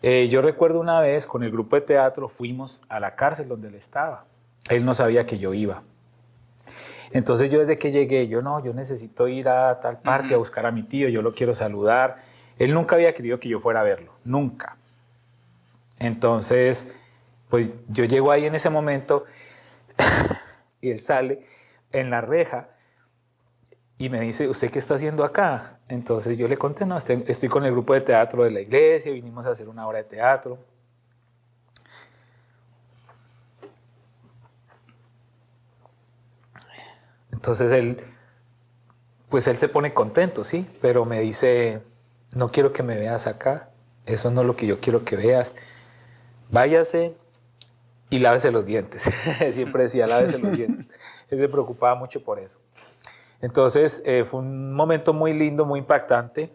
yo recuerdo una vez con el grupo de teatro fuimos a la cárcel donde él estaba. Él no sabía que yo iba. Entonces yo desde que llegué, yo necesito ir a tal parte a buscar a mi tío, yo lo quiero saludar. Él nunca había querido que yo fuera a verlo, nunca. Entonces, pues yo llego ahí en ese momento y él sale en la reja y me dice, ¿usted qué está haciendo acá? Entonces yo le conté, no, estoy con el grupo de teatro de la iglesia, vinimos a hacer una obra de teatro. Entonces él se pone contento, sí, pero me dice, no quiero que me veas acá, eso no es lo que yo quiero que veas. Váyase y lávese los dientes. Siempre decía, lávese los dientes. Él se preocupaba mucho por eso. Entonces fue un momento muy lindo, muy impactante.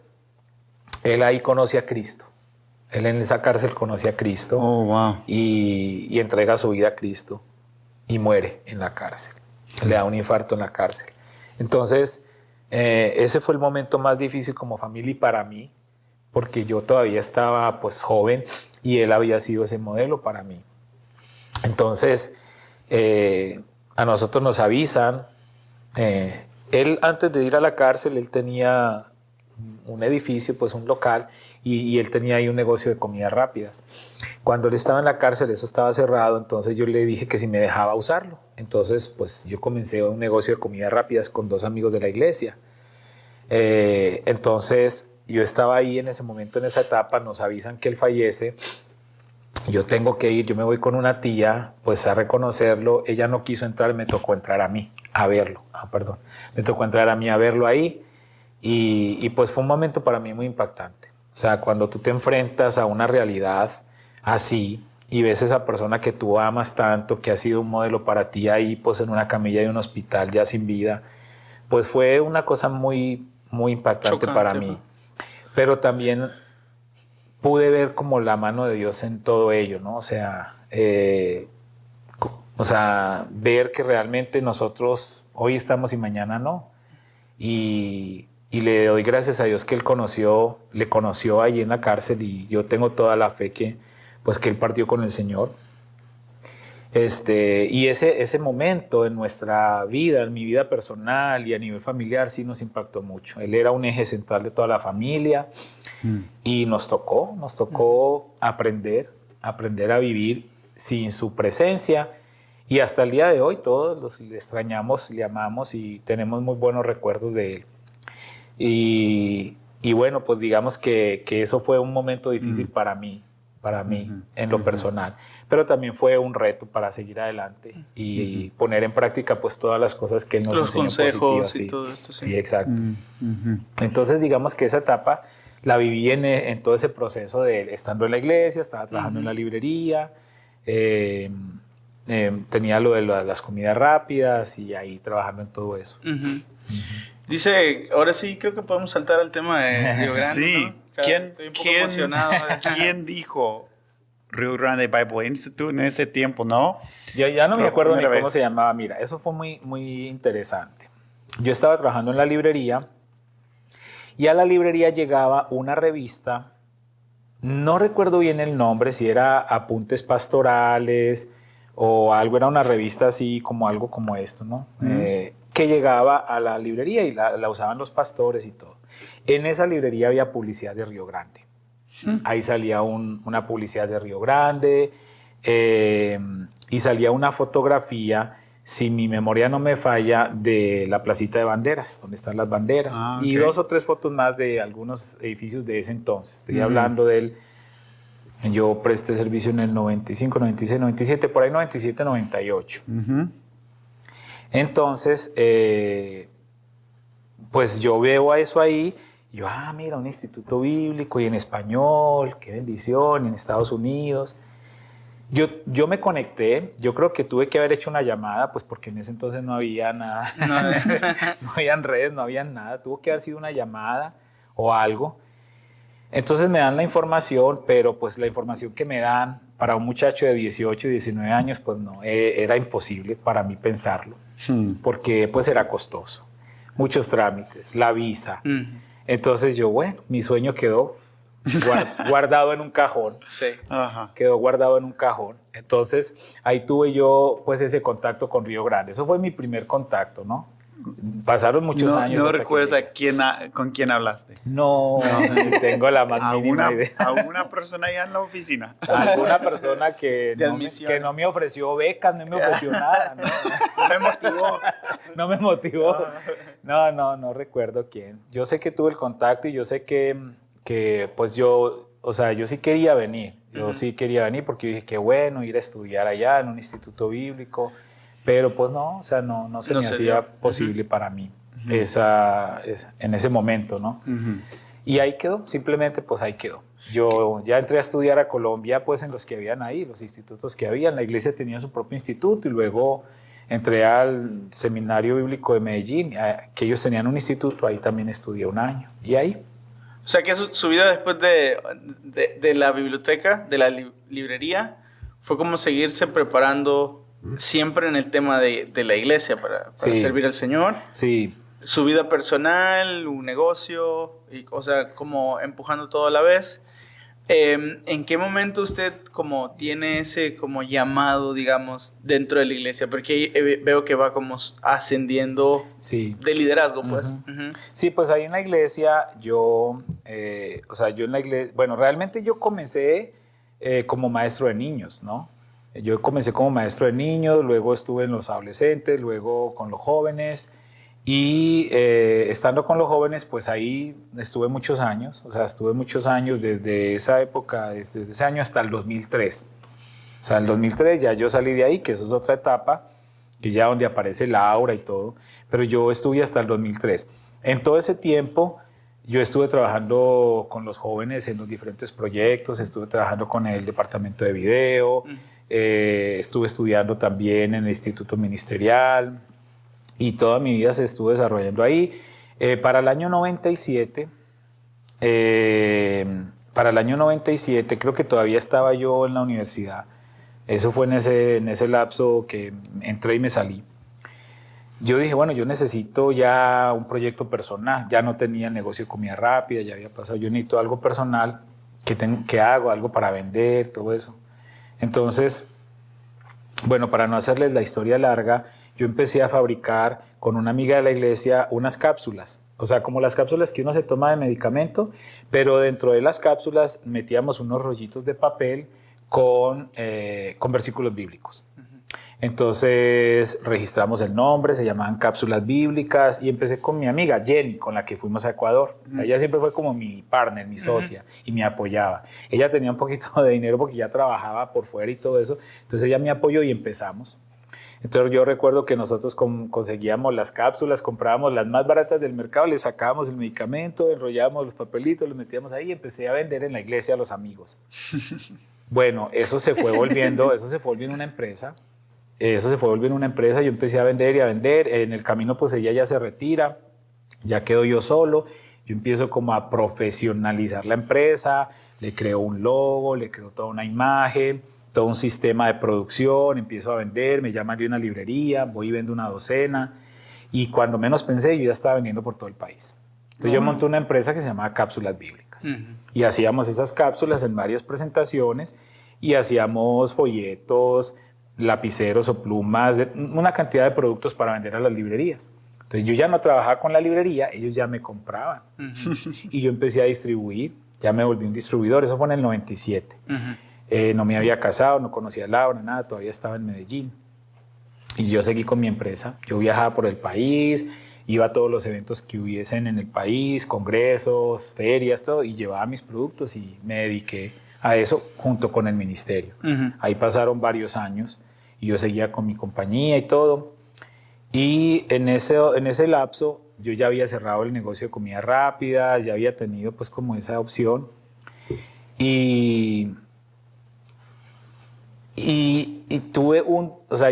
Él ahí conoce a Cristo. Él en esa cárcel conoce a Cristo. Oh, wow. y entrega su vida a Cristo y muere en la cárcel. Le da un infarto en la cárcel. Entonces, ese fue el momento más difícil como familia y para mí, porque yo todavía estaba pues joven y él había sido ese modelo para mí. Entonces, a nosotros nos avisan. Él antes de ir a la cárcel, él tenía un edificio, pues un local, y él tenía ahí un negocio de comidas rápidas. Cuando él estaba en la cárcel, eso estaba cerrado, entonces yo le dije que si me dejaba usarlo. Entonces, pues yo comencé un negocio de comidas rápidas con 2 amigos de la iglesia. Entonces, yo estaba ahí en ese momento, en esa etapa, nos avisan que él fallece. Yo tengo que ir, yo me voy con una tía, pues a reconocerlo. Ella no quiso entrar, me tocó entrar a mí, a verlo. Me tocó entrar a mí a verlo ahí. Y pues fue un momento para mí muy impactante. O sea, cuando tú te enfrentas a una realidad así y ves a esa persona que tú amas tanto, que ha sido un modelo para ti ahí, pues en una camilla de un hospital ya sin vida, pues fue una cosa muy, muy impactante Chocante, para mí. Pero también pude ver como la mano de Dios en todo ello, ¿no? O sea, ver que realmente nosotros hoy estamos y mañana no. Y le doy gracias a Dios que le conoció allí en la cárcel, y yo tengo toda la fe que él partió con el Señor. Y ese momento en nuestra vida, en mi vida personal y a nivel familiar, sí nos impactó mucho. Él era un eje central de toda la familia y nos tocó aprender a vivir sin su presencia. Y hasta el día de hoy todos le extrañamos, le amamos y tenemos muy buenos recuerdos de él. Y bueno, pues digamos que eso fue un momento difícil para mí en lo personal, pero también fue un reto para seguir adelante y poner en práctica pues todas las cosas que él nos enseñó consejos positivas. y todo esto. Sí, exacto. Entonces digamos que esa etapa la viví en todo ese proceso de estando en la iglesia, estaba trabajando en la librería, tenía lo de las comidas rápidas y ahí trabajando en todo eso. Dice, ahora sí creo que podemos saltar al tema de Río Grande, Sí. ¿no? O sea, estoy un poco emocionado. ¿Quién dijo Rio Grande Bible Institute en ese tiempo, no? Yo ya no me acuerdo ni cómo vez. se llamaba. Mira, eso fue muy, muy interesante. Yo estaba trabajando en la librería y a la librería llegaba una revista, no recuerdo bien el nombre, si era Apuntes Pastorales o algo, era una revista así como algo como esto, ¿no? Que llegaba a la librería y la usaban los pastores y todo. En esa librería había publicidad de Río Grande. Ahí salía una publicidad de Río Grande y salía una fotografía, si mi memoria no me falla, de la placita de banderas, donde están las banderas. Y 2 o 3 fotos más de algunos edificios de ese entonces. Estoy hablando del... Yo presté servicio en el 95, 96, 97, por ahí 97, 98. Entonces, pues yo veo a eso ahí, y yo, mira, un instituto bíblico y en español, qué bendición, en Estados Unidos. Yo me conecté, yo creo que tuve que haber hecho una llamada, pues porque en ese entonces no había nada, no habían redes, no había nada, tuvo que haber sido una llamada o algo. Entonces me dan la información, pero pues la información que me dan para un muchacho de 18, 19 años, pues no, era imposible para mí pensarlo, porque pues era costoso, muchos trámites, la visa. Entonces yo, bueno, mi sueño quedó guardado en un cajón. Sí. Quedó guardado en un cajón. Entonces ahí tuve yo pues ese contacto con Río Grande. Eso fue mi primer contacto, ¿no? Pasaron muchos años. ¿No recuerdas con quién hablaste? No, ni tengo la más mínima idea. ¿Alguna persona allá en la oficina? Alguna persona que no me ofreció becas, no me ofreció nada. No me motivó. No me motivó. No recuerdo quién. Yo sé que tuve el contacto y yo sé que pues yo sí quería venir. Yo sí quería venir porque dije, qué bueno ir a estudiar allá en un instituto bíblico. Pero pues no, o sea, no se me hacía posible para mí en ese momento, ¿no? Y ahí quedó, simplemente pues ahí quedó. Yo ya entré a estudiar a Colombia pues en los que habían ahí, los institutos que habían. La iglesia tenía su propio instituto y luego entré al Seminario Bíblico de Medellín, que ellos tenían un instituto, ahí también estudié un año. Y ahí. O sea que su vida después de la biblioteca, de la librería, fue como seguirse preparando siempre en el tema de la iglesia para servir al Señor. Sí. Su vida personal, un negocio, o sea, como empujando todo a la vez. ¿En qué momento usted como tiene ese como llamado, digamos, dentro de la iglesia? Porque veo que va como ascendiendo de liderazgo, pues. Sí, pues ahí en la iglesia bueno, realmente yo comencé como maestro de niños, ¿no? Yo comencé como maestro de niños, luego estuve en los adolescentes, luego con los jóvenes y estando con los jóvenes, pues ahí estuve muchos años, desde esa época, desde ese año hasta el 2003. O sea, en el 2003 ya yo salí de ahí, que eso es otra etapa, que ya donde aparece Laura y todo, pero yo estuve hasta el 2003. En todo ese tiempo yo estuve trabajando con los jóvenes en los diferentes proyectos, estuve trabajando con el departamento de video, estuve estudiando también en el Instituto Ministerial y toda mi vida se estuvo desarrollando ahí. Para el año 97 para el año 97, creo que todavía estaba yo en la universidad. Eso fue en ese lapso que entré y me salí. Yo dije, bueno, yo necesito ya un proyecto personal. Ya no tenía negocio de comida rápida, ya había pasado. Yo necesito algo personal que hago, algo para vender, todo eso. Entonces, bueno, para no hacerles la historia larga, yo empecé a fabricar con una amiga de la iglesia unas cápsulas. O sea, como las cápsulas que uno se toma de medicamento, pero dentro de las cápsulas metíamos unos rollitos de papel con versículos bíblicos. Entonces registramos el nombre, se llamaban cápsulas bíblicas y empecé con mi amiga Jenny, con la que fuimos a Ecuador. O sea, ella siempre fue como mi partner, mi socia y me apoyaba. Ella tenía un poquito de dinero porque ya trabajaba por fuera y todo eso. Entonces ella me apoyó y empezamos. Entonces yo recuerdo que nosotros conseguíamos las cápsulas, comprábamos las más baratas del mercado, le sacábamos el medicamento, enrollábamos los papelitos, los metíamos ahí y empecé a vender en la iglesia a los amigos. Bueno, eso se fue volviendo una empresa. Yo empecé a vender y a vender. En el camino, pues ella ya se retira, ya quedo yo solo. Yo empiezo como a profesionalizar la empresa, le creo un logo, le creo toda una imagen, todo un sistema de producción, empiezo a vender, me llaman de una librería, voy y vendo una docena. Y cuando menos pensé, yo ya estaba vendiendo por todo el país. Entonces yo monté una empresa que se llamaba Cápsulas Bíblicas. Y hacíamos esas cápsulas en varias presentaciones y hacíamos folletos, lapiceros o plumas, una cantidad de productos para vender a las librerías. Entonces yo ya no trabajaba con la librería, ellos ya me compraban. Y yo empecé a distribuir, ya me volví un distribuidor, eso fue en el 97. No me había casado, no conocía a Laura, nada, todavía estaba en Medellín. Y yo seguí con mi empresa. Yo viajaba por el país, iba a todos los eventos que hubiesen en el país, congresos, ferias, todo, y llevaba mis productos y me dediqué a eso junto con el ministerio. Ahí pasaron varios años y yo seguía con mi compañía y todo. Y en ese lapso yo ya había cerrado el negocio de comida rápida, ya había tenido pues como esa opción.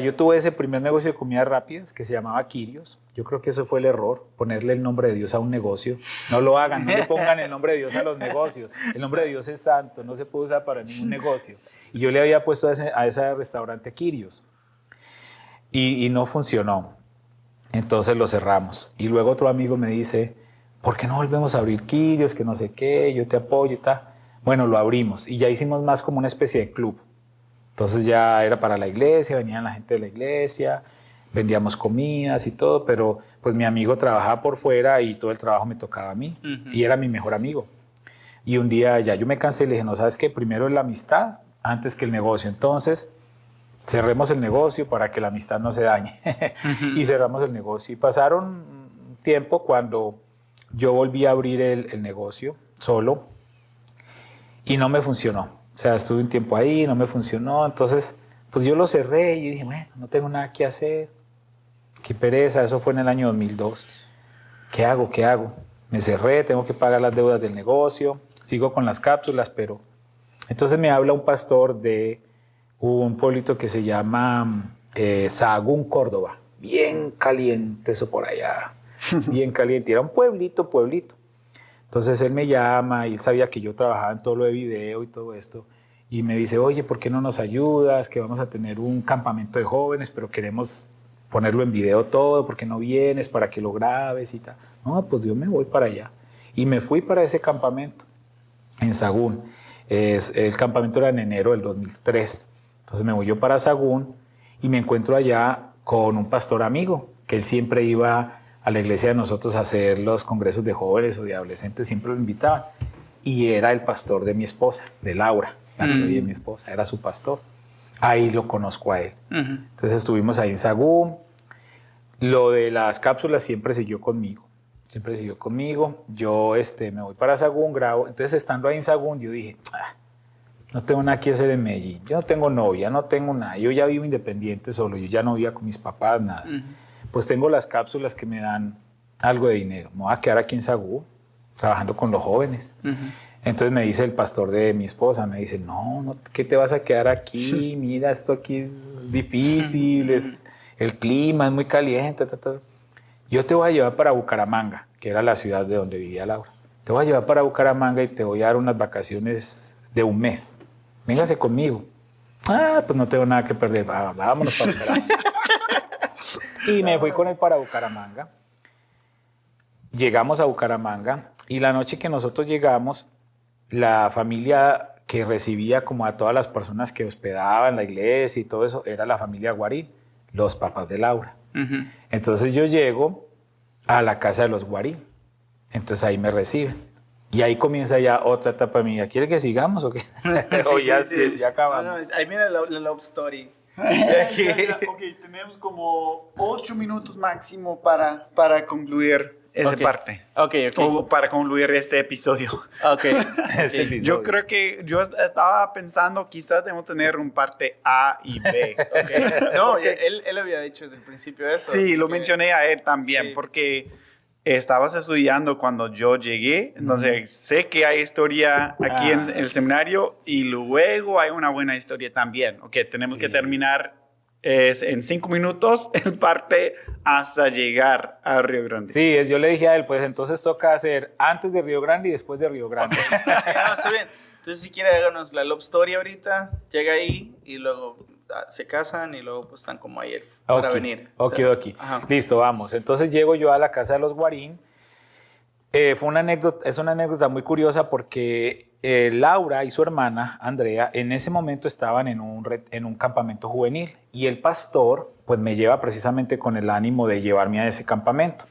Yo tuve ese primer negocio de comidas rápidas que se llamaba Quirios. Yo creo que eso fue el error, ponerle el nombre de Dios a un negocio. No lo hagan, no le pongan el nombre de Dios a los negocios. El nombre de Dios es santo, no se puede usar para ningún negocio. Y yo le había puesto a ese restaurante Quirios y no funcionó. Entonces lo cerramos. Y luego otro amigo me dice, ¿por qué no volvemos a abrir Quirios? Que no sé qué, yo te apoyo y tal. Bueno, lo abrimos y ya hicimos más como una especie de club. Entonces ya era para la iglesia, venían la gente de la iglesia, vendíamos comidas y todo, pero pues mi amigo trabajaba por fuera y todo el trabajo me tocaba a mí. Y era mi mejor amigo. Y un día ya yo me cansé y le dije, no, ¿sabes qué? Primero es la amistad antes que el negocio. Entonces cerremos el negocio para que la amistad no se dañe. Y cerramos el negocio. Y pasaron un tiempo cuando yo volví a abrir el negocio solo y no me funcionó. O sea, estuve un tiempo ahí, no me funcionó. Entonces, pues yo lo cerré y dije, bueno, no tengo nada que hacer. Qué pereza, eso fue en el año 2002. ¿Qué hago? ¿Qué hago? Me cerré, tengo que pagar las deudas del negocio, sigo con las cápsulas, pero... Entonces me habla un pastor de un pueblito que se llama Sahagún, Córdoba. Bien caliente eso por allá, bien caliente. Era un pueblito. Entonces él me llama y él sabía que yo trabajaba en todo lo de video y todo esto. Y me dice, oye, ¿por qué no nos ayudas? Que vamos a tener un campamento de jóvenes, pero queremos ponerlo en video todo, ¿por qué no vienes para que lo grabes y tal? No, pues yo me voy para allá. Y me fui para ese campamento en Sahagún. El campamento era en enero del 2003. Entonces me voy yo para Sahagún y me encuentro allá con un pastor amigo, que él siempre iba a la iglesia de nosotros a hacer los congresos de jóvenes o de adolescentes, siempre lo invitaban. Y era el pastor de mi esposa, de Laura, la que hoy es mi esposa, era su pastor. Ahí lo conozco a él. Entonces estuvimos ahí en Sahagún. Lo de las cápsulas siempre siguió conmigo. Yo me voy para Sahagún, grabo. Entonces estando ahí en Sahagún, yo dije, no tengo nada que hacer en Medellín. Yo no tengo novia, no tengo nada. Yo ya vivo independiente solo, yo ya no vivía con mis papás, nada. Pues tengo las cápsulas que me dan algo de dinero. Me voy a quedar aquí en Sahagún, trabajando con los jóvenes. Entonces me dice el pastor de mi esposa, me dice, no, ¿qué te vas a quedar aquí? Mira, esto aquí es difícil, el clima es muy caliente. Yo te voy a llevar para Bucaramanga, que era la ciudad de donde vivía Laura. te voy a llevar para Bucaramanga y te voy a dar unas vacaciones de un mes. Véngase conmigo. Ah, pues no tengo nada que perder. Vámonos para Bucaramanga. Y me fui con él para Bucaramanga. Llegamos a Bucaramanga y la noche que nosotros llegamos, la familia que recibía como a todas las personas que hospedaban la iglesia y todo eso, era la familia Guarín, los papás de Laura. Entonces yo llego a la casa de los Guarín. Entonces ahí me reciben. Y ahí comienza ya otra etapa de mi vida. ¿Quiere que sigamos o qué? O ya, ya acabamos. No, ahí viene la love story. Ok, tenemos como 8 minutos máximo para concluir esa parte. Ok. O para concluir este episodio. Ok. Este episodio. Yo creo que yo estaba pensando quizás debemos tener un parte A y B. No, él había dicho desde el principio eso. Sí, lo mencioné a él también, Sí. porque estabas estudiando cuando yo llegué, entonces sé que hay historia aquí en el seminario y luego hay una buena historia también. Ok, tenemos que terminar en 5 minutos el parte hasta llegar a Río Grande. Sí, yo le dije a él, pues entonces toca hacer antes de Río Grande y después de Río Grande. Sí, no, está bien. Entonces, si quiere, háganos la love story ahorita. Llega ahí y luego se casan y luego pues están como ayer para venir. Ok. Ajá. Listo, vamos. Entonces llego yo a la casa de los Guarín. Fue una anécdota, es una anécdota muy curiosa porque Laura y su hermana, Andrea, en ese momento estaban en un campamento juvenil y el pastor pues me lleva precisamente con el ánimo de llevarme a ese campamento.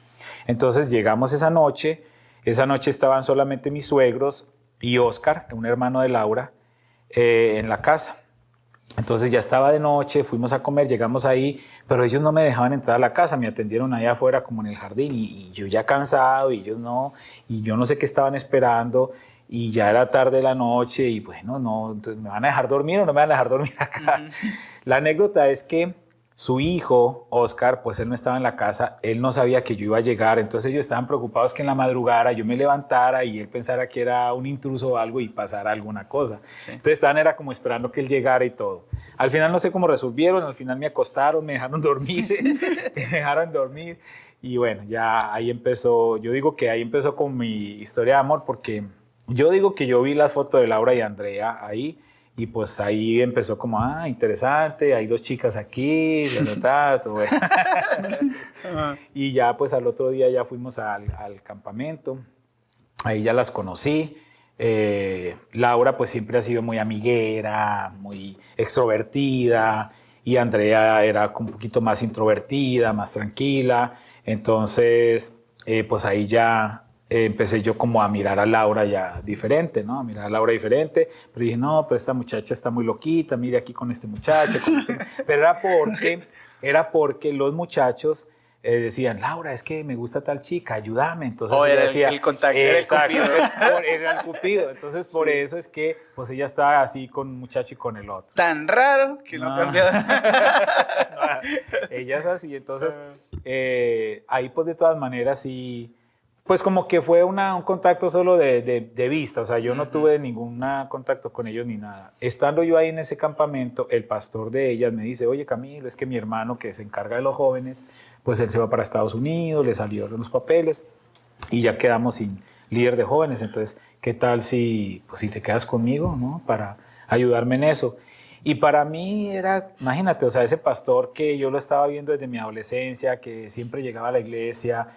Entonces llegamos esa noche estaban solamente mis suegros y Oscar, un hermano de Laura, en la casa. Entonces ya estaba de noche, fuimos a comer, llegamos ahí, pero ellos no me dejaban entrar a la casa, me atendieron allá afuera como en el jardín y yo ya cansado y ellos no, y yo no sé qué estaban esperando y ya era tarde de la noche y bueno, no, entonces ¿me van a dejar dormir o no me van a dejar dormir acá? La anécdota es que su hijo, Oscar, pues él no estaba en la casa, él no sabía que yo iba a llegar, entonces ellos estaban preocupados que en la madrugada yo me levantara y él pensara que era un intruso o algo y pasara alguna cosa. Sí. Entonces estaban era como esperando que él llegara y todo. Al final no sé cómo resolvieron, al final me acostaron, me dejaron dormir, y bueno, ya ahí empezó, yo digo que ahí empezó con mi historia de amor porque yo digo que yo vi la foto de Laura y Andrea ahí. Y pues ahí empezó como, interesante, hay 2 chicas aquí, bueno. Y ya pues al otro día ya fuimos al campamento, ahí ya las conocí. Laura pues siempre ha sido muy amiguera, muy extrovertida, y Andrea era un poquito más introvertida, más tranquila. Entonces pues ahí ya empecé yo como a mirar a Laura ya diferente, ¿no? A mirar a Laura diferente, pero dije, no, pero esta muchacha está muy loquita, mire aquí con este muchacho. Pero era porque los muchachos decían, Laura, es que me gusta tal chica, ayúdame. Entonces ella decía, el contacto, era el cupido. Era el cupido. Entonces por eso es que pues ella estaba así con un muchacho y con el otro. Tan raro que lo cambiaron. Ella es así, entonces ahí pues de todas maneras sí. Pues como que fue un contacto solo de vista, o sea, yo no tuve ningún contacto con ellos ni nada. Estando yo ahí en ese campamento, el pastor de ellas me dice, oye Camilo, es que mi hermano que se encarga de los jóvenes, pues él se va para Estados Unidos, le salieron los papeles y ya quedamos sin líder de jóvenes, entonces, ¿qué tal si te quedas conmigo, ¿no? Para ayudarme en eso. Y para mí era, imagínate, o sea, ese pastor que yo lo estaba viendo desde mi adolescencia, que siempre llegaba a la iglesia,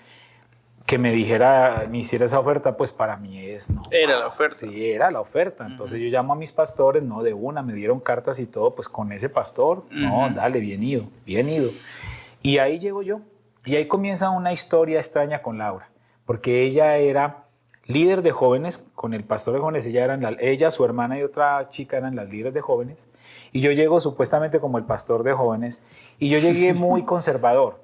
que me hiciera esa oferta, pues para mí no. Era la oferta. Sí, era la oferta. Entonces yo llamo a mis pastores, no, de una, me dieron cartas y todo, pues con ese pastor, no, dale, bien ido. Y ahí llego yo. Y ahí comienza una historia extraña con Laura, porque ella era líder de jóvenes, con el pastor de jóvenes, ella, su hermana y otra chica eran las líderes de jóvenes, y yo llego supuestamente como el pastor de jóvenes, y yo llegué muy conservador.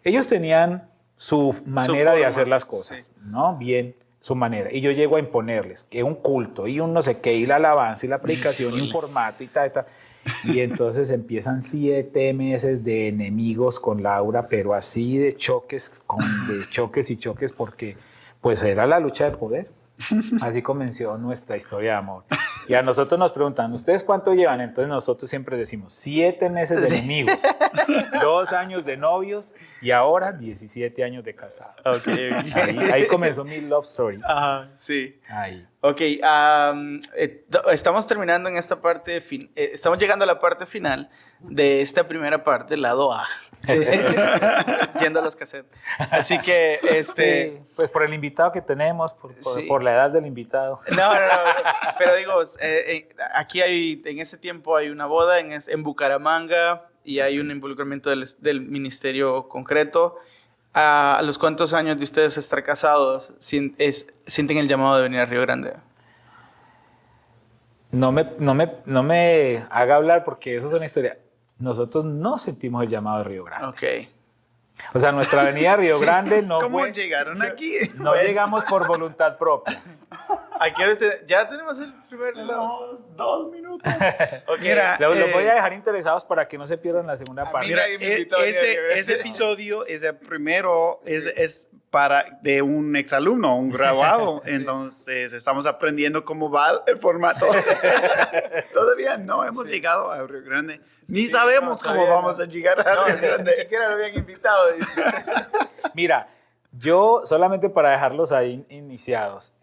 Ellos tenían su manera de hacer las cosas, sí. ¿No? Bien, su manera. Y yo llego a imponerles que un culto y un no sé qué, y la alabanza y la predicación y un formato y tal. Y entonces empiezan 7 meses de enemigos con Laura, pero así de choques y choques, porque pues era la lucha de poder. Así comenzó nuestra historia de amor. Y a nosotros nos preguntan, ¿ustedes cuánto llevan? Entonces nosotros siempre decimos, 7 meses de enemigos, 2 años de novios y ahora 17 años de casados. Okay. Ahí comenzó mi love story. Ajá, sí. Ahí. Ok, estamos terminando en esta parte, estamos llegando a la parte final de esta primera parte, lado A, yendo a los cassettes. Así que, Sí, pues por el invitado que tenemos, Sí. por la edad del invitado. No, pero digo, aquí en ese tiempo hay una boda en Bucaramanga y hay un involucramiento del ministerio concreto. ¿A los cuántos años de ustedes estar casados sienten el llamado de venir a Río Grande? No me haga hablar porque eso es una historia. Nosotros no sentimos el llamado de Río Grande. Ok. O sea, nuestra avenida a Río Grande no ¿Cómo fue... llegaron aquí? No llegamos por voluntad propia. Ya tenemos el primer... Tenemos 2 minutos. Okay. Mira, Los voy a dejar interesados para que no se pierdan la segunda parte. mira, nadie me invitó a venir a Río Grande. ese episodio, ese primero, es de un exalumno, un graduado. Entonces, estamos aprendiendo cómo va el formato. Todavía no hemos llegado a Río Grande. Ni sabemos cómo vamos a llegar a Río Grande. Ni siquiera lo habían invitado. Dice. Mira, yo solamente para dejarlos ahí iniciados,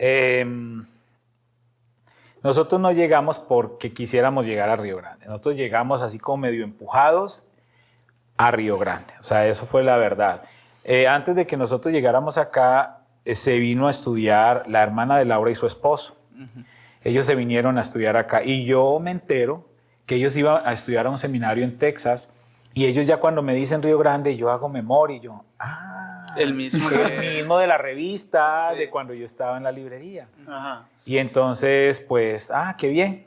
nosotros no llegamos porque quisiéramos llegar a Río Grande. Nosotros llegamos así como medio empujados a Río Grande. O sea, eso fue la verdad. Antes de que nosotros llegáramos acá, se vino a estudiar la hermana de Laura y su esposo. Ellos se vinieron a estudiar acá y yo me entero que ellos iban a estudiar a un seminario en Texas y ellos ya cuando me dicen Río Grande, yo hago memoria y yo, El mismo de la revista, Sí. de cuando yo estaba en la librería. Ajá. Y entonces, pues, qué bien.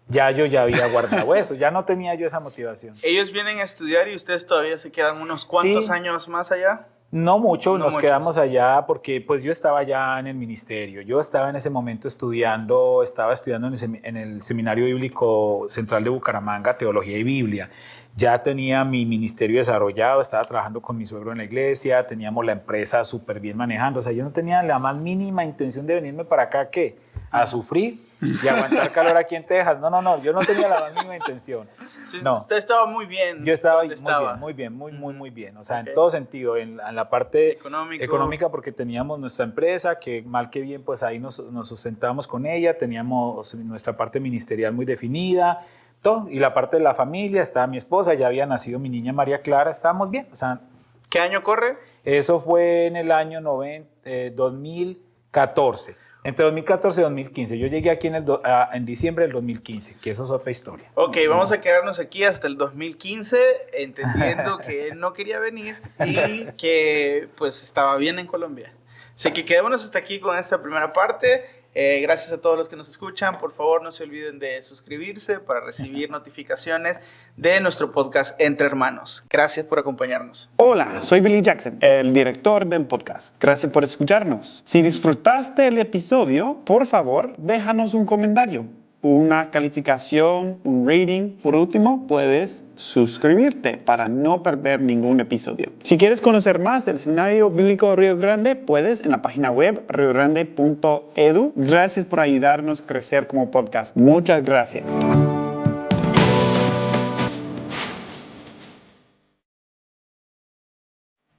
Yo ya había guardado eso, ya no tenía yo esa motivación. Ellos vienen a estudiar y ustedes todavía se quedan unos cuantos Sí. años más allá. No mucho, No nos muchos. quedamos allá porque pues yo estaba ya en el ministerio. Yo estaba en ese momento estaba estudiando en el Seminario Bíblico Central de Bucaramanga, Teología y Biblia. Ya tenía mi ministerio desarrollado, estaba trabajando con mi suegro en la iglesia, teníamos la empresa súper bien manejando. O sea, yo no tenía la más mínima intención de venirme para acá, ¿qué? A sufrir y aguantar calor aquí en Texas. No, yo no tenía la más mínima intención. Sí, No. Usted estaba muy bien. Yo estaba donde estaba. muy bien. O sea, Ok. en todo sentido, en la parte Económico. económica, porque teníamos nuestra empresa, que mal que bien, pues ahí nos sustentábamos con ella, teníamos nuestra parte ministerial muy definida, todo. Y la parte de la familia, estaba mi esposa, ya había nacido mi niña María Clara, estábamos bien. O sea, ¿Qué año corre? eso fue en el año 2014. Entre 2014 y 2015. Yo llegué aquí en diciembre del 2015, que eso es otra historia. Ok, vamos a quedarnos aquí hasta el 2015, entendiendo que él no quería venir y que pues estaba bien en Colombia. Así que quedémonos hasta aquí con esta primera parte. Gracias a todos los que nos escuchan. Por favor, no se olviden de suscribirse para recibir notificaciones de nuestro podcast Entre Hermanos. Gracias por acompañarnos. Hola, soy Billy Jackson, el director del podcast. Gracias por escucharnos. Si disfrutaste el episodio, por favor, déjanos un comentario, una calificación, un rating. Por último, puedes suscribirte para no perder ningún episodio. Si quieres conocer más del Seminario Bíblico Río Grande, puedes en la página web riogrande.edu. Gracias por ayudarnos a crecer como podcast. Muchas gracias.